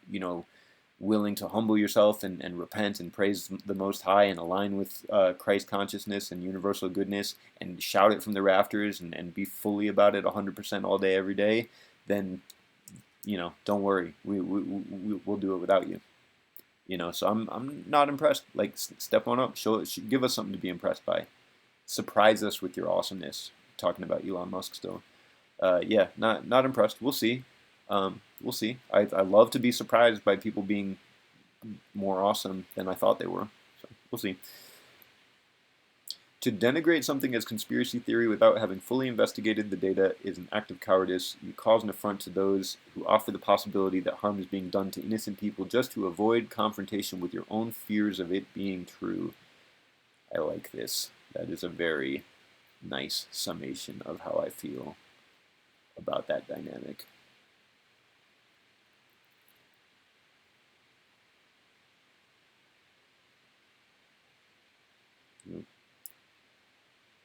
willing to humble yourself and repent and praise the Most High and align with Christ consciousness and universal goodness and shout it from the rafters and be fully about it 100% all day every day, then don't worry, we'll do it without you. So I'm not impressed. Like, step on up, give us something to be impressed by, surprise us with your awesomeness. Talking about Elon Musk still. Yeah, not impressed. We'll see. We'll see. I love to be surprised by people being more awesome than I thought they were. So we'll see. To denigrate something as conspiracy theory without having fully investigated the data is an act of cowardice. You cause an affront to those who offer the possibility that harm is being done to innocent people just to avoid confrontation with your own fears of it being true. I like this. That is a very nice summation of how I feel about that dynamic.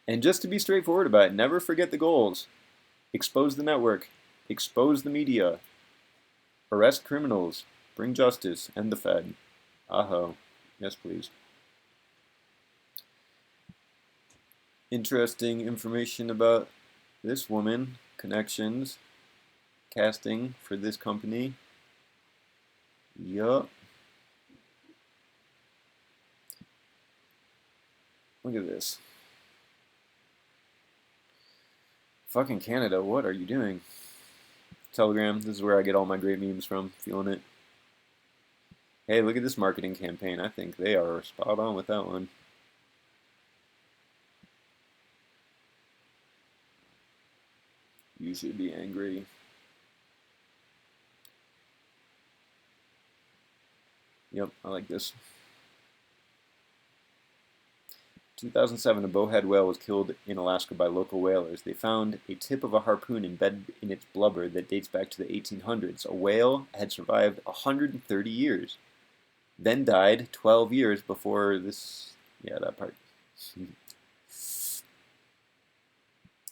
And just to be straightforward about it, never forget the goals. Expose the network. Expose the media. Arrest criminals. Bring justice. End the Fed. Aho. Yes, please. Interesting information about this woman. Connections. Casting for this company. Yup. Look at this. Fucking Canada, what are you doing? Telegram, this is where I get all my great memes from. Feeling it. Hey, look at this marketing campaign. I think they are spot on with that one. You should be angry. Yep, I like this. 2007, a bowhead whale was killed in Alaska by local whalers. They found a tip of a harpoon embedded in its blubber that dates back to the 1800s. A whale had survived 130 years, then died 12 years before this. Yeah, that part.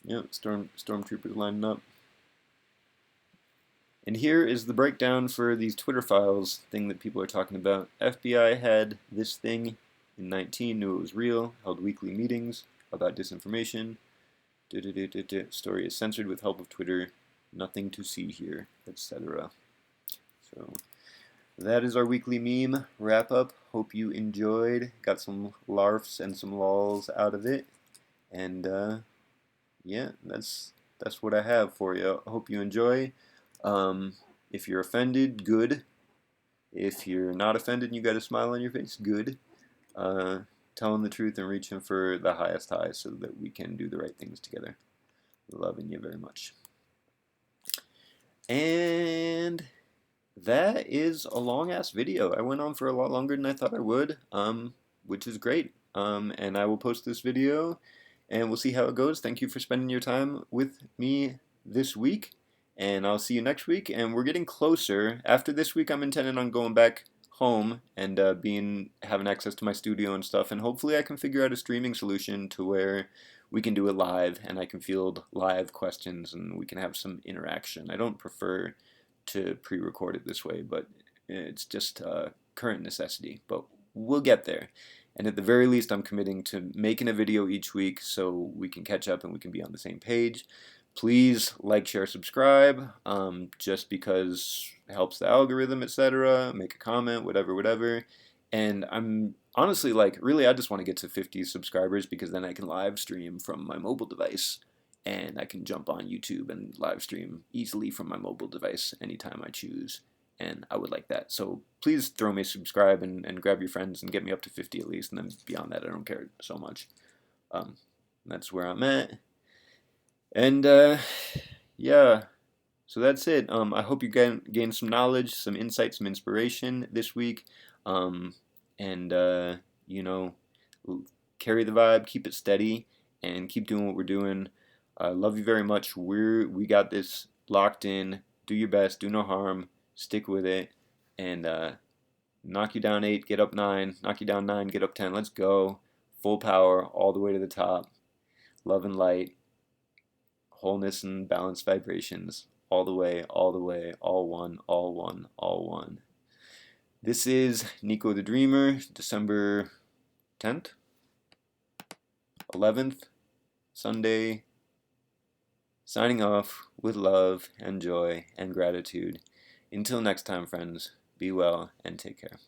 Yep, stormtroopers lining up. And here is the breakdown for these Twitter files thing that people are talking about. FBI had this thing in 19, knew it was real, held weekly meetings about disinformation. Story is censored with help of Twitter. Nothing to see here, etc. So that is our weekly meme wrap up. Hope you enjoyed. Got some larfs and some lols out of it. And yeah, that's what I have for you. I hope you enjoy. Um, if you're offended, good. If you're not offended and you got a smile on your face, good. Uh, Telling the truth and reaching for the highest high so that we can do the right things together. Loving you very much. And that is a long ass video. I went on for a lot longer than I thought I would, which is great. And I will post this video and we'll see how it goes. Thank you for spending your time with me this week. And I'll see you next week. And we're getting closer. After this week, I'm intending on going back home and having access to my studio and stuff. And hopefully, I can figure out a streaming solution to where we can do it live and I can field live questions and we can have some interaction. I don't prefer to pre-record it this way, but it's just a current necessity. But we'll get there. And at the very least, I'm committing to making a video each week so we can catch up and we can be on the same page. Please like, share, subscribe, just because it helps the algorithm, etc. Make a comment, whatever. And I'm honestly like, really, I just want to get to 50 subscribers because then I can live stream from my mobile device and I can jump on YouTube and live stream easily from my mobile device anytime I choose. And I would like that. So please throw me a subscribe and grab your friends and get me up to 50 at least. And then beyond that, I don't care so much. That's where I'm at. And yeah, so that's it. I hope you gain some knowledge, some insight, some inspiration this week. And you know, carry the vibe, keep it steady, and keep doing what we're doing. I love you very much. We got this locked in. Do your best. Do no harm. Stick with it. And knock you down 8, get up 9. Knock you down 9, get up 10. Let's go. Full power, all the way to the top. Love and light. Wholeness and balanced vibrations. All the way, all the way. All one, all one, all one. This is Nico the Dreamer, December 10th, 11th, Sunday. Signing off with love and joy and gratitude. Until next time, friends, be well and take care.